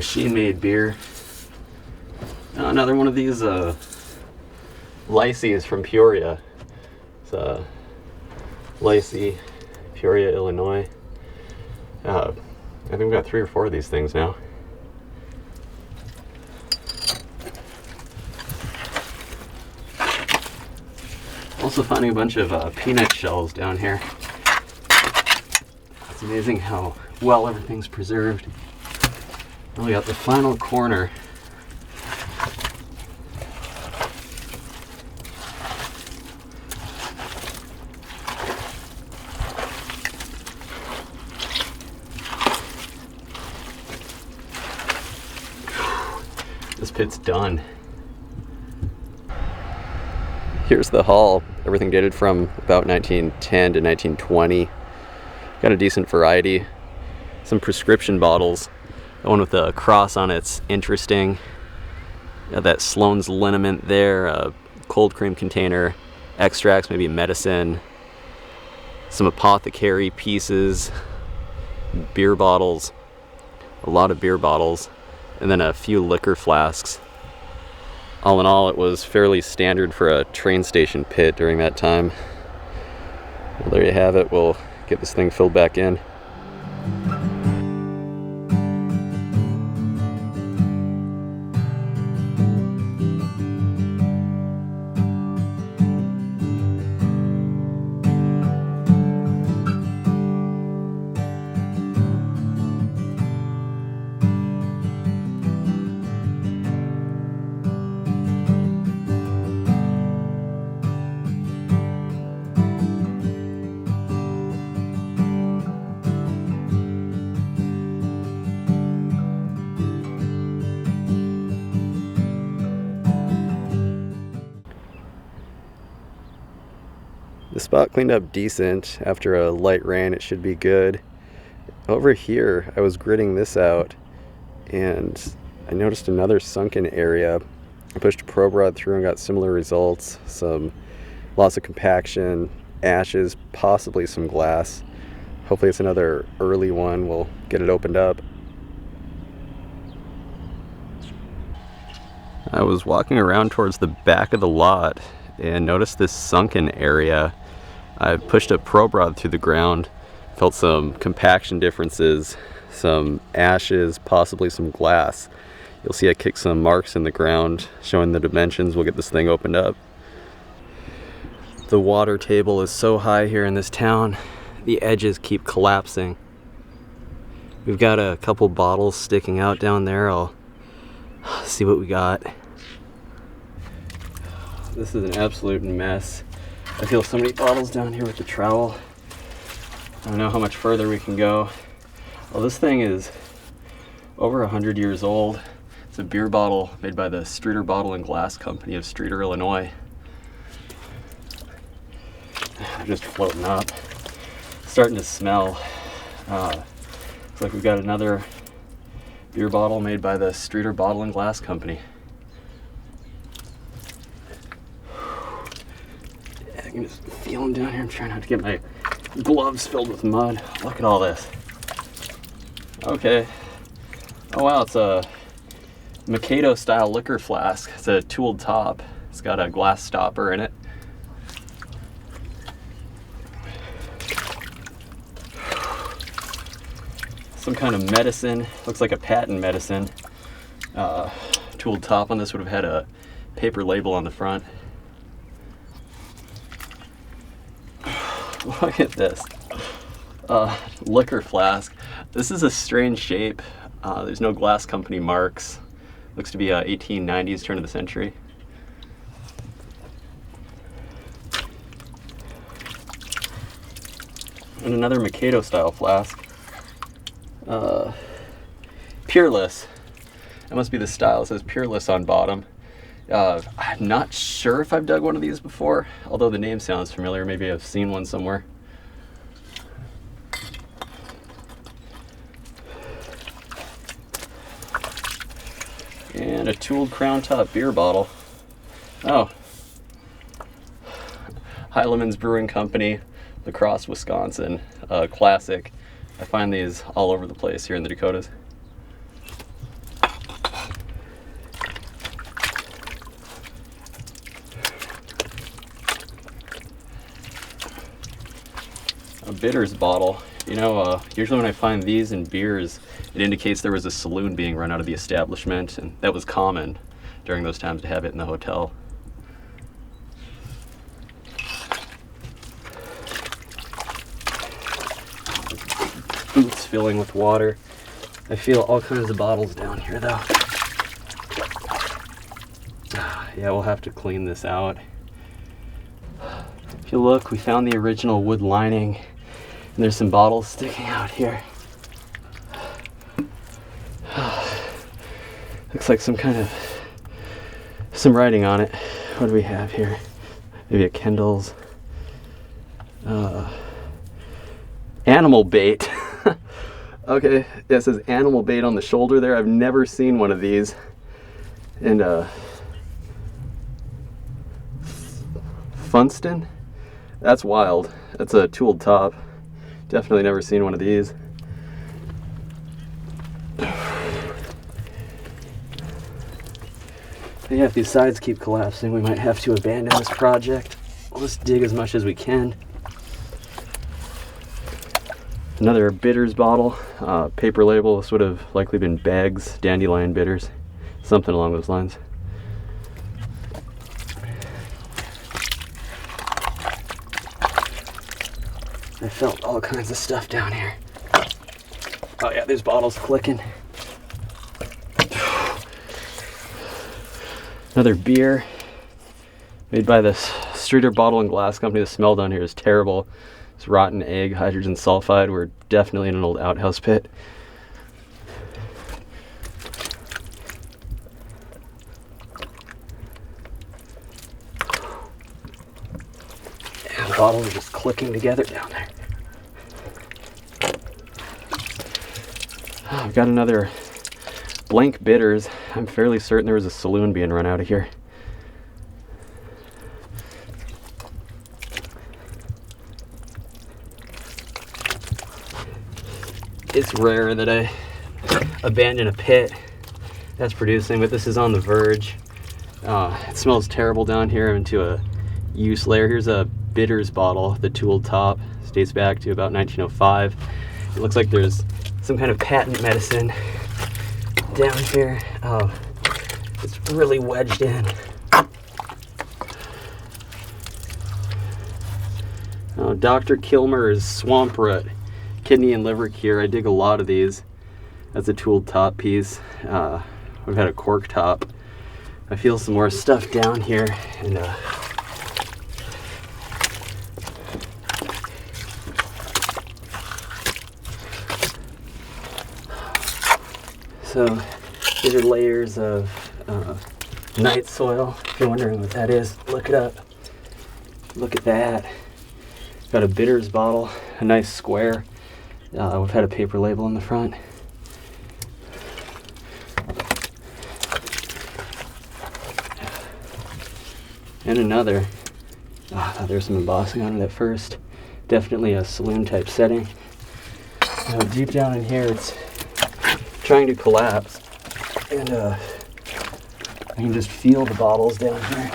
machine-made beer. Another one of these Lycees from Peoria. It's Lycee, Peoria, Illinois. I think we've got 3 or 4 of these things now. Also finding a bunch of peanut shells down here. It's amazing how well everything's preserved. And we got the final corner. This pit's done. Here's the hull. Everything dated from about 1910 to 1920. Got a decent variety. Some prescription bottles. The one with the cross on it's interesting. Got that Sloan's liniment there, a cold cream container, extracts, maybe medicine, some apothecary pieces, beer bottles, a lot of beer bottles, and then a few liquor flasks. All in all, it was fairly standard for a train station pit during that time. Well, there you have it. We'll get this thing filled back in. The spot cleaned up decent. After a light rain, it should be good. Over here, I was gridding this out and I noticed another sunken area. I pushed a probe rod through and got similar results. Some loss of compaction, ashes, possibly some glass. Hopefully it's another early one. We'll get it opened up. I was walking around towards the back of the lot and noticed this sunken area. I pushed a probe rod through the ground, felt some compaction differences, some ashes, possibly some glass. You'll see I kicked some marks in the ground showing the dimensions. We'll get this thing opened up. The water table is so high here in this town, the edges keep collapsing. We've got a couple bottles sticking out down there. I'll see what we got. This is an absolute mess. I feel so many bottles down here with the trowel. I don't know how much further we can go. Well, this thing is over 100 years old. It's a beer bottle made by the Streeter Bottle and Glass Company of Streeter, Illinois. They're just floating up. Starting to smell. Looks like we've got another beer bottle made by the Streeter Bottle and Glass Company. I can just feel them down here. I'm trying not to get my gloves filled with mud. Look at all this. Okay. Oh wow, it's a Mikado style liquor flask. It's a tooled top. It's got a glass stopper in it. Some kind of medicine. Looks like a patent medicine. Tooled top on this would have had a paper label on the front. Look at this. Liquor flask. This is a strange shape. There's no glass company marks. Looks to be 1890s, turn of the century. And another Mikado style flask. Peerless. That must be the style. It says Peerless on bottom. I'm not sure if I've dug one of these before, although the name sounds familiar. Maybe I've seen one somewhere. And a tooled crown top beer bottle. Oh. Heilemann's Brewing Company, La Crosse, Wisconsin. Classic. I find these all over the place here in the Dakotas. a bitters bottle. You know, usually when I find these in beers, it indicates there was a saloon being run out of the establishment, and that was common during those times to have it in the hotel. Boots filling with water. I feel all kinds of bottles down here though. Yeah, we'll have to clean this out. If you look, we found the original wood lining, and there's some bottles sticking out here. Looks like some writing on it. What do we have here? Maybe a Kendall's. Animal bait. Okay, yeah, it says animal bait on the shoulder there. I've never seen one of these. And Funston? That's wild. That's a tooled top. Definitely never seen one of these. Yeah, if these sides keep collapsing, we might have to abandon this project. We'll just dig as much as we can. Another bitters bottle, paper label. This would have likely been Bags, Dandelion bitters, something along those lines. I felt all kinds of stuff down here. Oh yeah, there's bottles clicking. Another beer made by this Streeter Bottle and Glass Company. The smell down here is terrible. It's rotten egg, hydrogen sulfide. We're definitely in an old outhouse pit. And the bottles are just clicking together down there. I've got another blank bitters. I'm fairly certain there was a saloon being run out of here. It's rare that I abandon a pit that's producing, but this is on the verge. It smells terrible down here. I'm into a use layer. Here's a bitters bottle, the tooled top. This dates back to about 1905. It looks like there's some kind of patent medicine down here. Oh, it's really wedged in. Oh, Dr. Kilmer's swamp root. Kidney and liver cure. I dig a lot of these. That's a tooled top piece. We've had a cork top. I feel some more stuff down here, and so these are layers of night soil. If you're wondering what that is, look it up. Look at that. Got a bitters bottle, a nice square. We've had a paper label in the front. And another. There's some embossing on it at first. Definitely a saloon type setting. Deep down in here, it's trying to collapse. And I can just feel the bottles down here.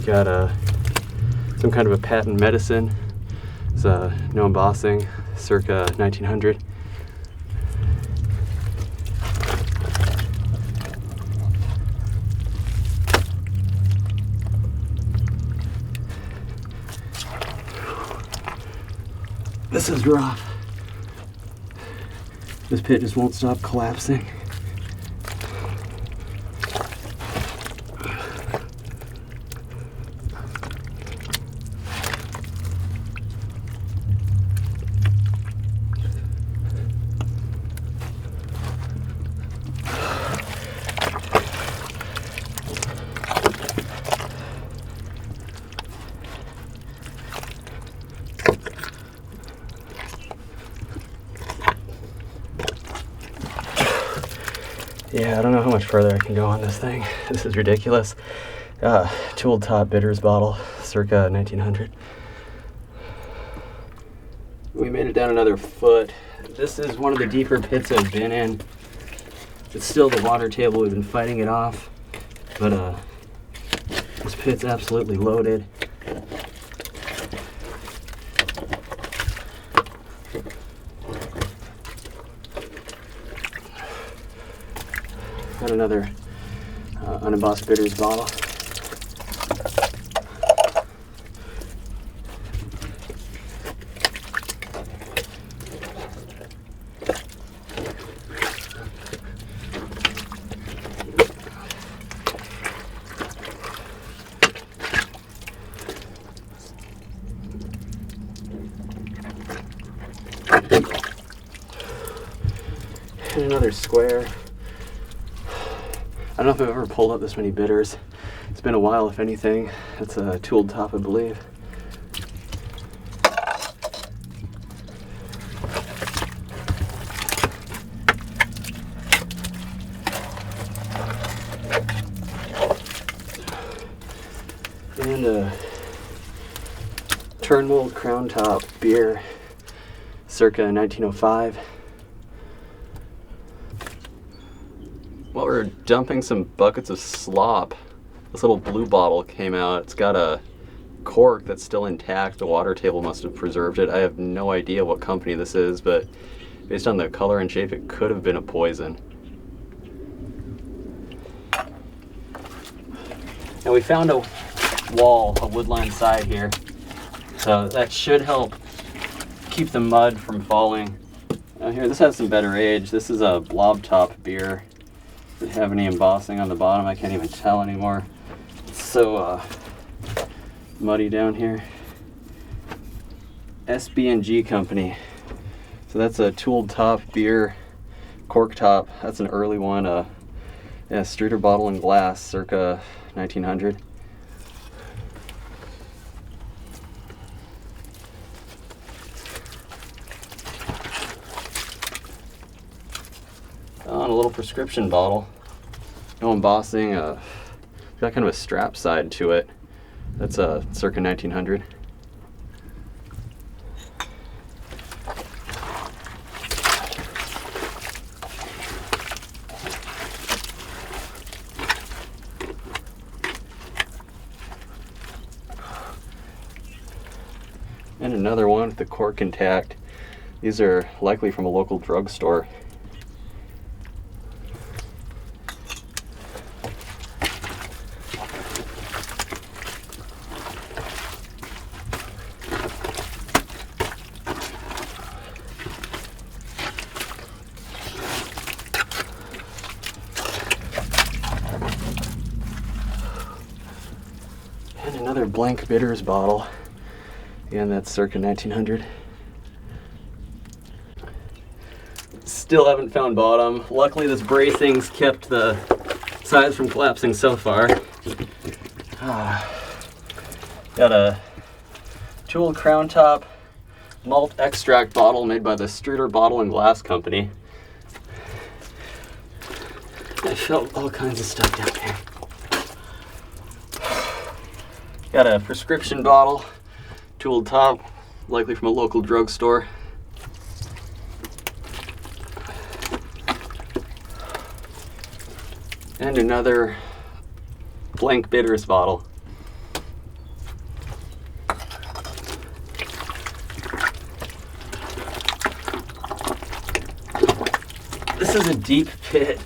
Got some kind of a patent medicine. It's no embossing, circa 1900. This is rough. This pit just won't stop collapsing. Yeah, I don't know how much further I can go on this thing. This is ridiculous. Tooled top bitters bottle, circa 1900. We made it down another foot. This is one of the deeper pits I've been in. It's still the water table. We've been fighting it off, but this pit's absolutely loaded. Got another unembossed bitters bottle. And another square. I don't know if I've ever pulled up this many bitters. It's been a while, if anything. It's a tooled top, I believe. And a turn mold crown top beer, circa 1905. While we're dumping some buckets of slop, this little blue bottle came out. It's got a cork that's still intact. The water table must have preserved it. I have no idea what company this is, but based on the color and shape, it could have been a poison. And we found a wall, a woodline side here, so that should help keep the mud from falling. Now here, this has some better age. This is a blob top beer. Does it have any embossing on the bottom? I can't even tell anymore. It's so muddy down here. SB&G Company. So that's a tooled top beer, cork top. That's an early one. Yeah, Streeter bottle and glass, circa 1900. On a little prescription bottle, no embossing, got kind of a strap side to it. That's circa 1900. And another one with the cork intact. These are likely from a local drugstore. And another blank bitters bottle. Again, that's circa 1900. Still haven't found bottom. Luckily, this bracing's kept the sides from collapsing so far. Got a tooled crown top malt extract bottle made by the Streeter Bottle and Glass Company. I felt all kinds of stuff down here. Got a prescription bottle, tooled top, likely from a local drugstore. And another blank bitters bottle. This is a deep pit.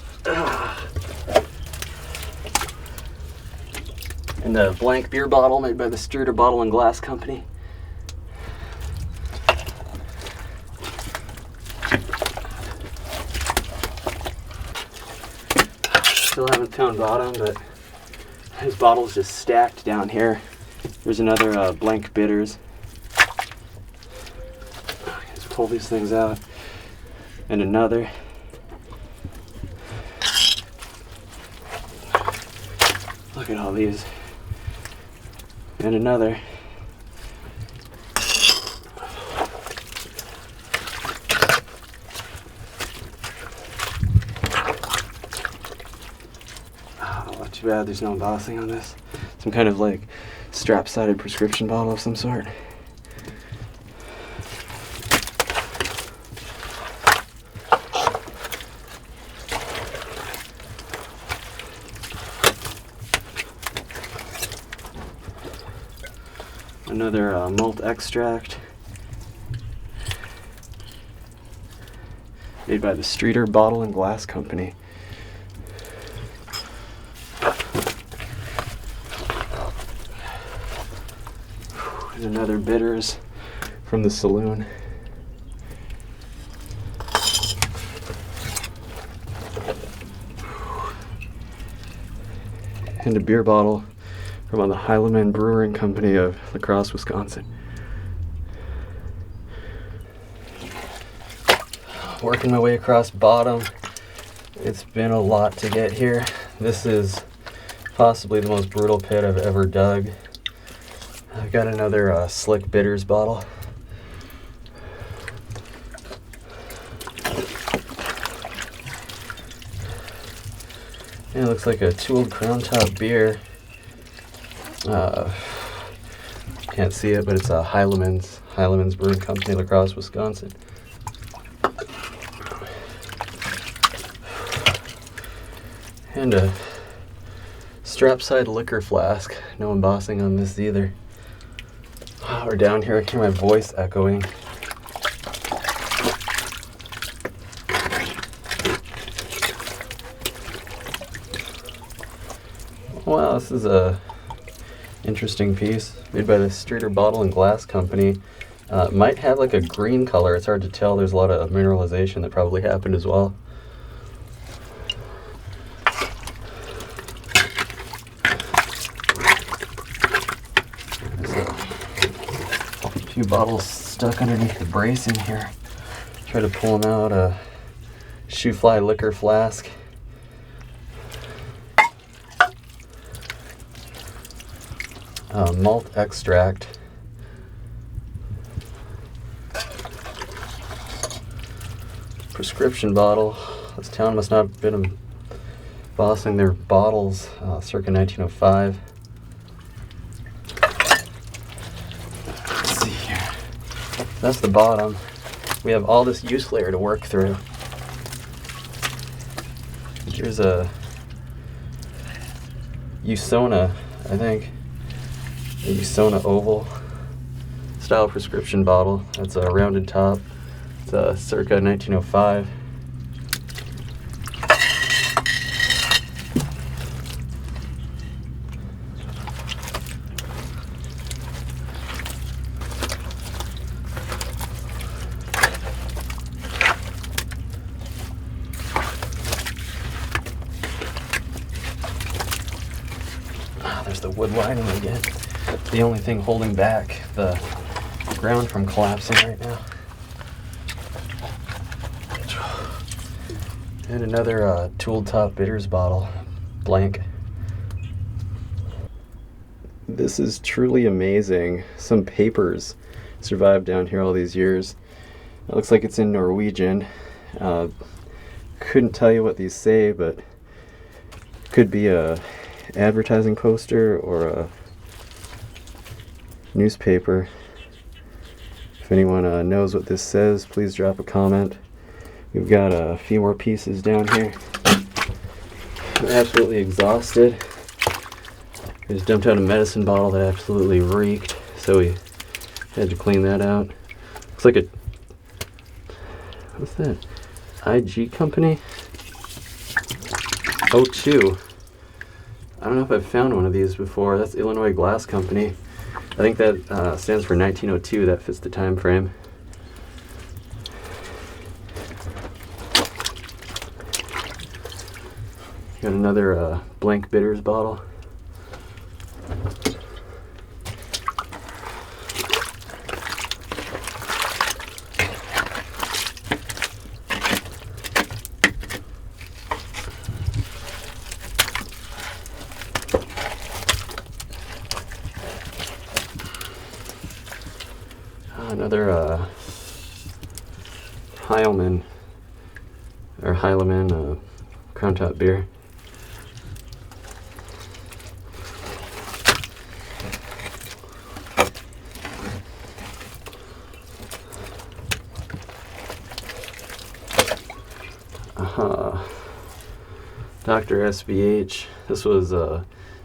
And a blank beer bottle made by the Streeter Bottle and Glass Company. Still haven't found bottom, but his bottle's just stacked down here. There's another blank bitters. Just pull these things out. And another. Look at all these. And another. Not too bad there's no embossing on this. Some kind of like strap-sided prescription bottle of some sort. Another malt extract made by the Streeter Bottle and Glass Company. And another bitters from the saloon. And a beer bottle from the Heilemann Brewing Company of La Crosse, Wisconsin. Working my way across bottom. It's been a lot to get here. This is possibly the most brutal pit I've ever dug. I've got another Slick Bitters bottle. And it looks like a tooled Crown Top beer. Can't see it, but it's a Heilemann's Brewing Company, La Crosse, Wisconsin. And a strap-side liquor flask. No embossing on this either. We're down here, I can hear my voice echoing. Wow, this is a interesting piece made by the Streeter Bottle and Glass Company. It might have like a green color. It's hard to tell. There's a lot of mineralization that probably happened as well. A few bottles stuck underneath the bracing here. Try to pull them out. A shoe fly liquor flask. Malt extract. Prescription bottle. This town must not have been embossing their bottles circa 1905. Let's see here. That's the bottom. We have all this use layer to work through. Here's a Usona, I think. A Usona oval style prescription bottle. That's a rounded top. It's circa 1905. There's the wood lining again. The only thing holding back the ground from collapsing right now. And another tooled top bitters bottle, blank. This is truly amazing. Some papers survived down here all these years. It looks like it's in Norwegian. Couldn't tell you what these say, but could be a advertising poster or a newspaper. If anyone knows what this says, please drop a comment. We've got a few more pieces down here. I'm absolutely exhausted. I just dumped out a medicine bottle that absolutely reeked, so we had to clean that out. Looks like a, what's that? IG company? O2. I don't know if I've found one of these before. That's Illinois Glass Company. I think that stands for 1902. That fits the time frame. Got another blank bitters bottle. Another Heilemann Crown Top beer. Dr. SBH. This was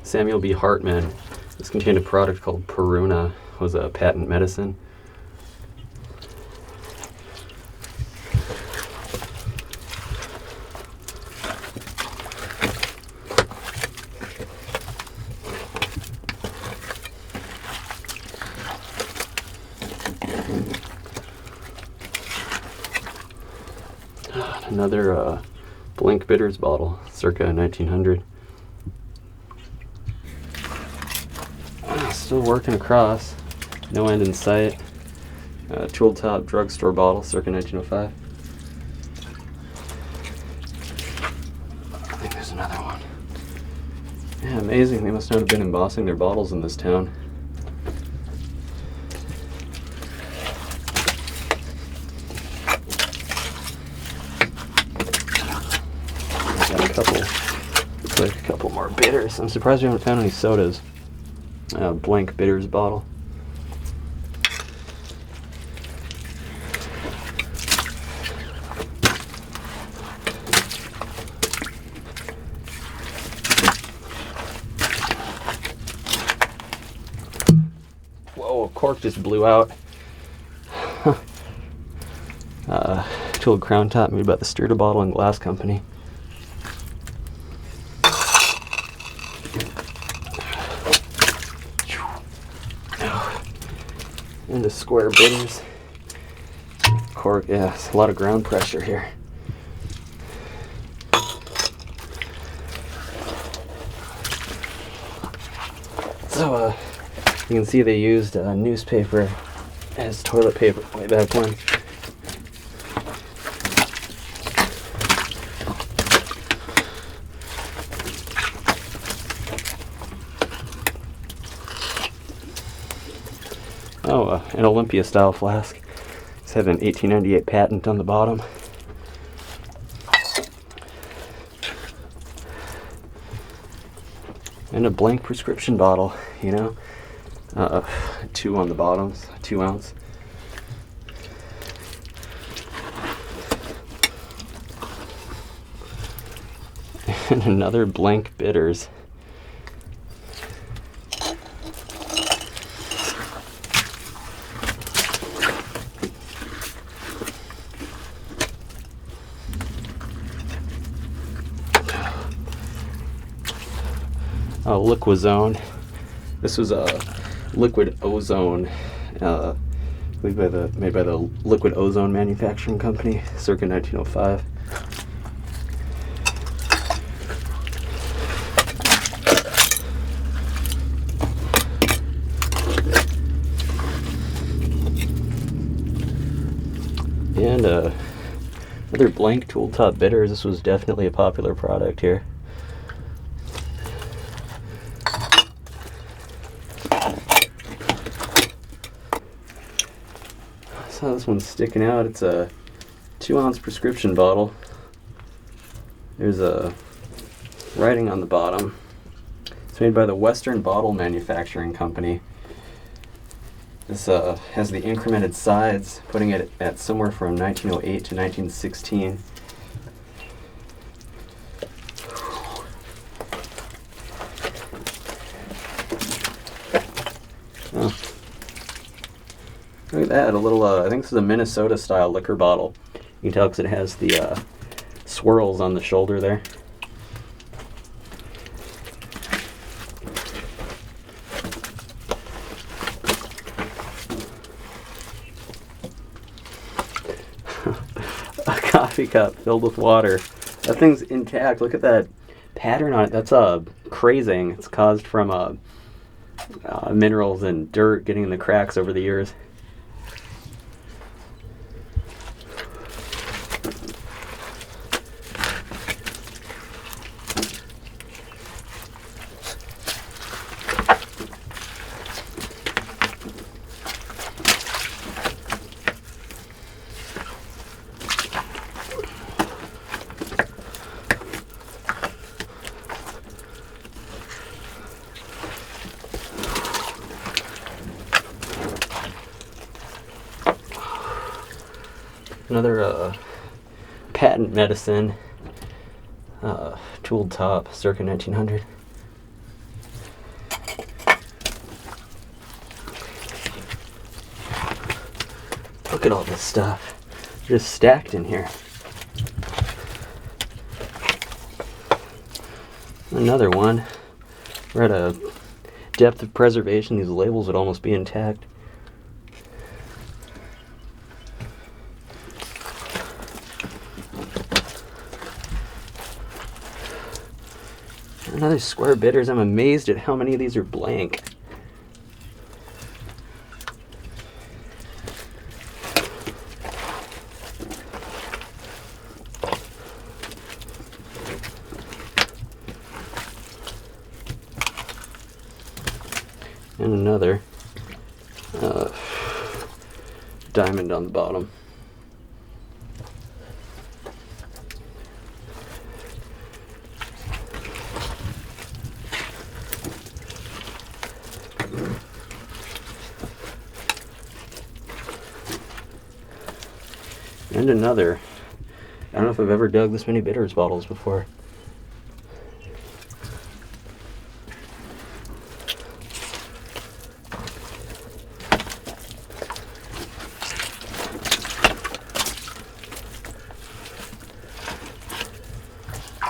Samuel B. Hartman. This contained a product called Peruna, was a patent medicine. Another Blink Bitters bottle, circa 1900. Still working across, no end in sight. Tool top drugstore bottle, circa 1905. I think there's another one. Yeah, amazing. They must not have been embossing their bottles in this town. Got a couple more bitters. I'm surprised we haven't found any sodas. Blank Bitters bottle. Whoa, a cork just blew out. Tooled crown top made by the Sturda Bottle and Glass Company. Into square bitters. Cork, yeah, it's a lot of ground pressure here. So, you can see they used newspaper as toilet paper way back when. Oh, an Olympia style flask. It's had an 1898 patent on the bottom. And a blank prescription bottle, you know. 2 on the bottoms, 2 ounce. And another Blank Bitters. Liquizone. This was a liquid ozone, made by the Liquid Ozone Manufacturing Company, circa 1905. And another Blank Tool Top Bitters. This was definitely a popular product here. So this one's sticking out. It's a 2 ounce prescription bottle. There's a writing on the bottom. It's made by the Western Bottle Manufacturing Company. This has the incremented sides, putting it at somewhere from 1908 to 1916. Oh. Look at that, a little, I think this is a Minnesota style liquor bottle. You can tell because it has the swirls on the shoulder there. A coffee cup filled with water. That thing's intact. Look at that pattern on it. That's crazing. It's caused from minerals and dirt getting in the cracks over the years. Another patent medicine, tooled top, circa 1900. at all this stuff. Just stacked in here. Another one. We're at a depth of preservation. These labels would almost be intact. Another square bitters. I'm amazed at how many of these are blank. And another diamond on the bottom. And another. I don't know if I've ever dug this many bitters bottles before.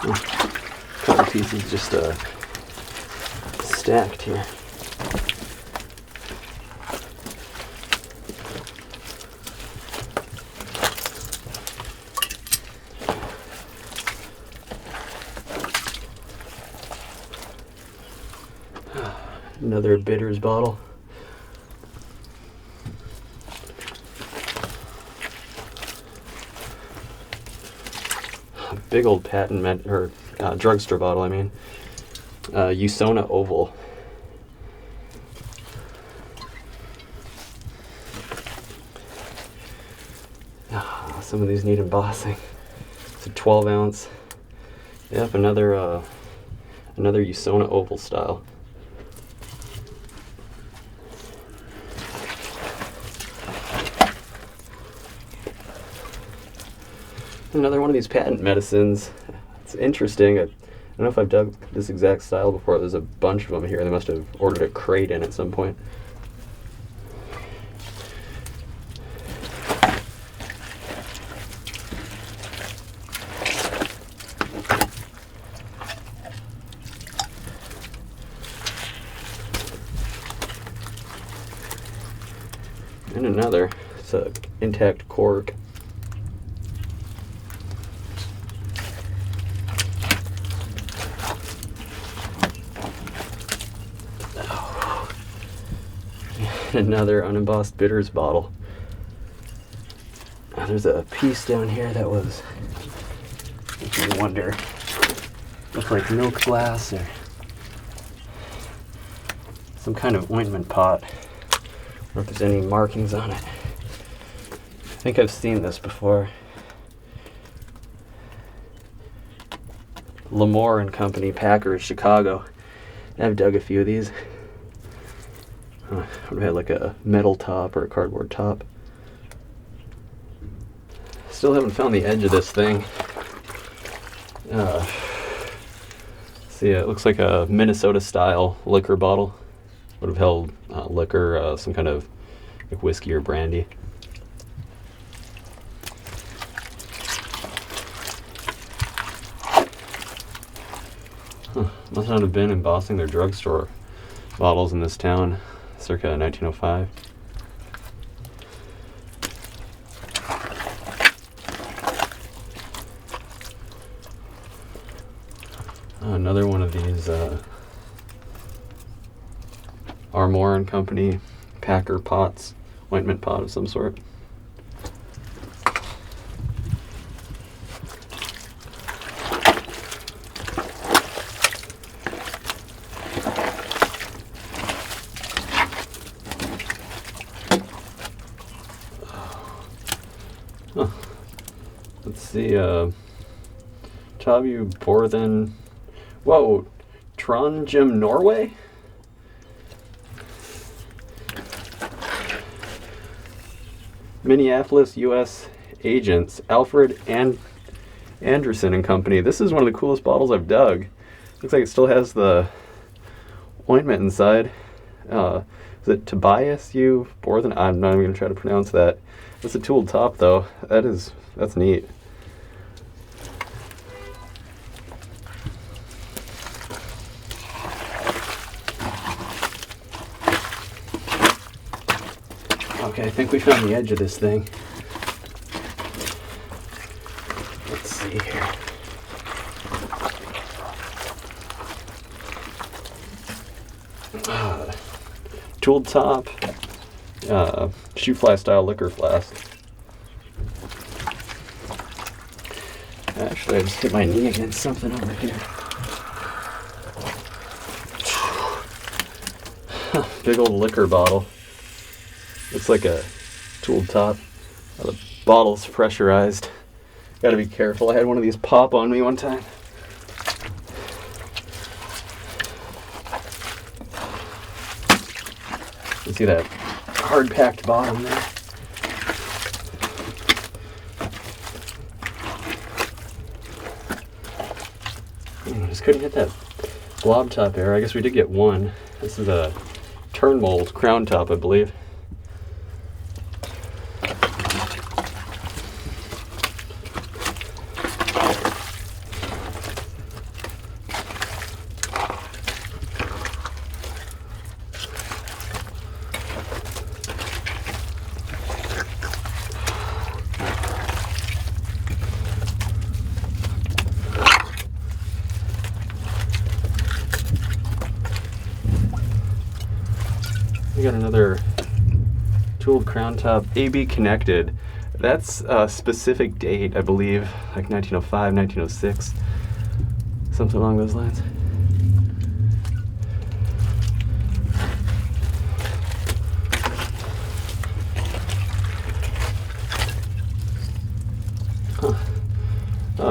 A couple pieces just stacked here. Another bitters bottle. A big old patent drugstore bottle, I mean. Usona Oval. Some of these need embossing. It's a 12 ounce. Yep, another Usona Oval style. Another one of these patent medicines. It's interesting. I don't know if I've dug this exact style before. There's a bunch of them here. They must have ordered a crate in at some point. And another. It's an intact cork. Another unembossed bitters bottle. There's a piece down here that was, if you wonder, looked like milk glass or some kind of ointment pot. Or if there's any markings on it. I think I've seen this before. Lamore and Company, Packers, Chicago. I've dug a few of these. Would have had like a metal top or a cardboard top. Still haven't found the edge of this thing. See, it looks like a Minnesota style liquor bottle. Would have held liquor, some kind of like whiskey or brandy. Must not have been embossing their drugstore bottles in this town circa 1905. Another one of these Armour and Company Packer pots, ointment pot of some sort. Let's see, Tabu Borthen. Whoa, Trondheim, Norway? Minneapolis, U.S. agents, Alfred and Anderson and Company. This is one of the coolest bottles I've dug. Looks like it still has the ointment inside. Is it Tobias U. Borthen? I'm not even going to try to pronounce that. That's a tooled top though. That's neat. Okay, I think we found the edge of this thing. Let's see here. Tooled top, shoe fly style liquor flask. Actually, I just hit my knee against something over here. Big old liquor bottle. Looks like a tooled top. The bottle's pressurized. Gotta be careful. I had one of these pop on me one time. You see that hard packed bottom there? Just couldn't get that blob top air. I guess we did get one. This is a turn mold crown top, I believe. We got another tooled crown top, AB connected. That's a specific date, I believe, like 1905, 1906, something along those lines.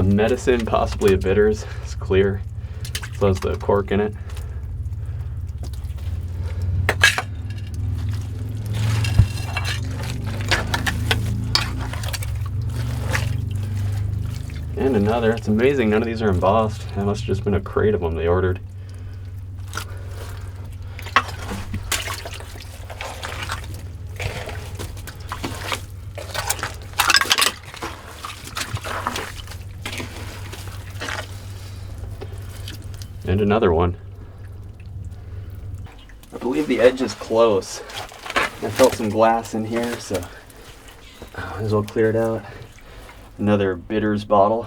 Medicine, possibly a bitters. It's clear. Still has the cork in it. And another. It's amazing none of these are embossed. That must have just been a crate of them they ordered. And another one. I believe the edge is close. I felt some glass in here, so might as well clear it out. Another bitters bottle.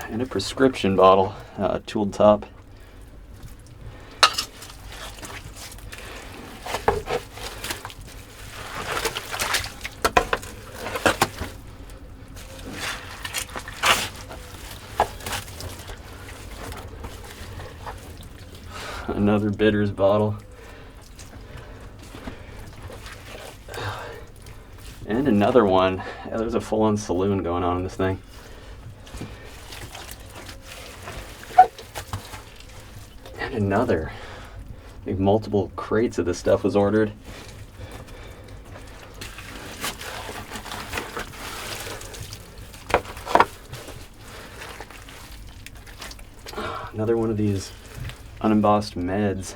And a prescription bottle, tooled top. Another bitters bottle. And another one. Yeah, there's a full-on saloon going on in this thing. And another. I think multiple crates of this stuff was ordered. Another one of these unembossed meds.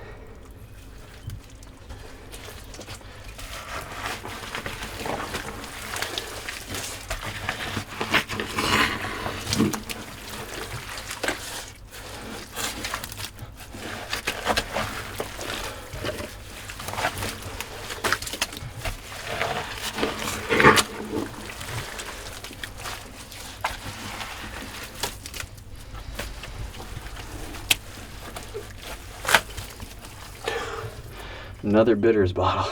Another bitters bottle.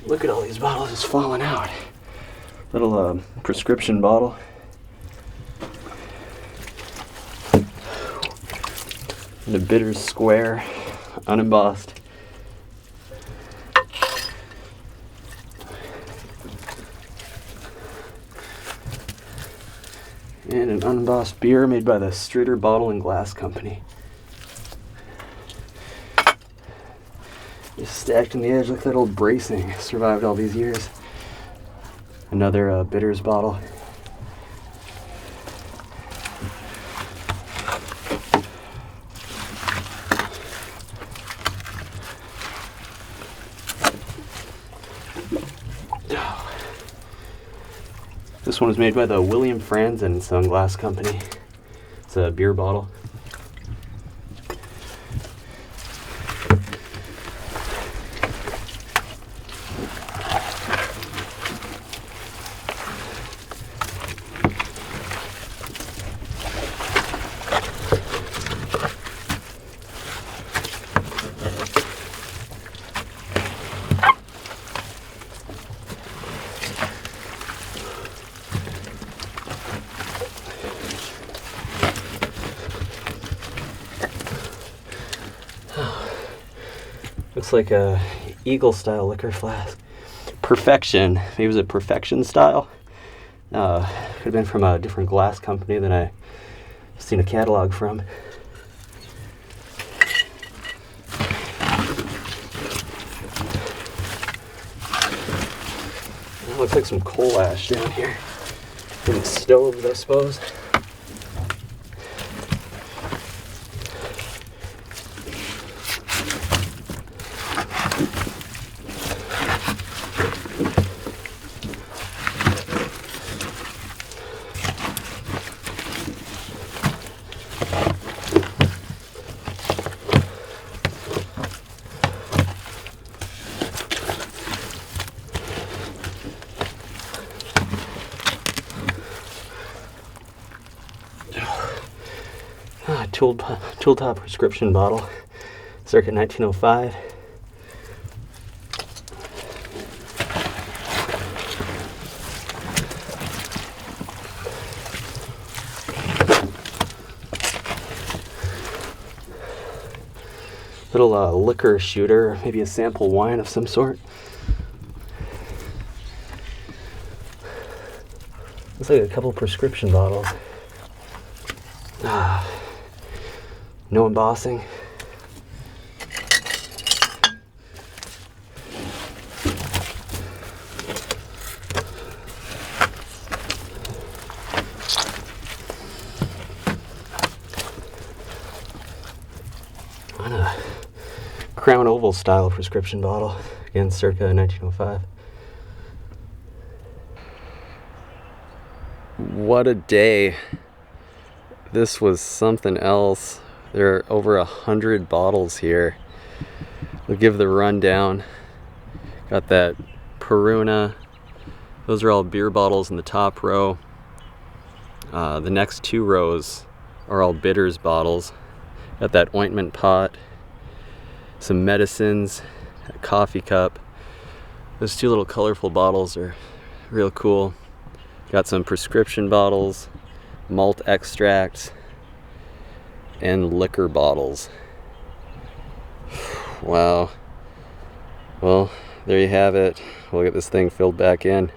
Look at all these bottles just falling out. Little prescription bottle. And a bitters square, unembossed. And an unembossed beer made by the Streeter Bottle and Glass Company. This stacked on the edge. Look at that old bracing. Survived all these years. Another bitters bottle. This one was made by the William Franzen Sunglass Company. It's a beer bottle. Looks like a Eagle style liquor flask. Perfection. Maybe it was a Perfection style. Could have been from a different glass company than I've seen a catalog from. It looks like some coal ash down here. From the stoves, I suppose. Tool top prescription bottle, circa 1905. Little liquor shooter, maybe a sample wine of some sort. Looks like a couple prescription bottles. No embossing. On a Crown Oval style prescription bottle, again circa 1905. What a day. This was something else. There are over 100 bottles here. We'll give the rundown. Got that Peruna. Those are all beer bottles in the top row. The next two rows are all bitters bottles. Got that ointment pot, some medicines, a coffee cup. Those two little colorful bottles are real cool. Got some prescription bottles, malt extracts, and liquor bottles. Wow. Well, there you have it. We'll get this thing filled back in.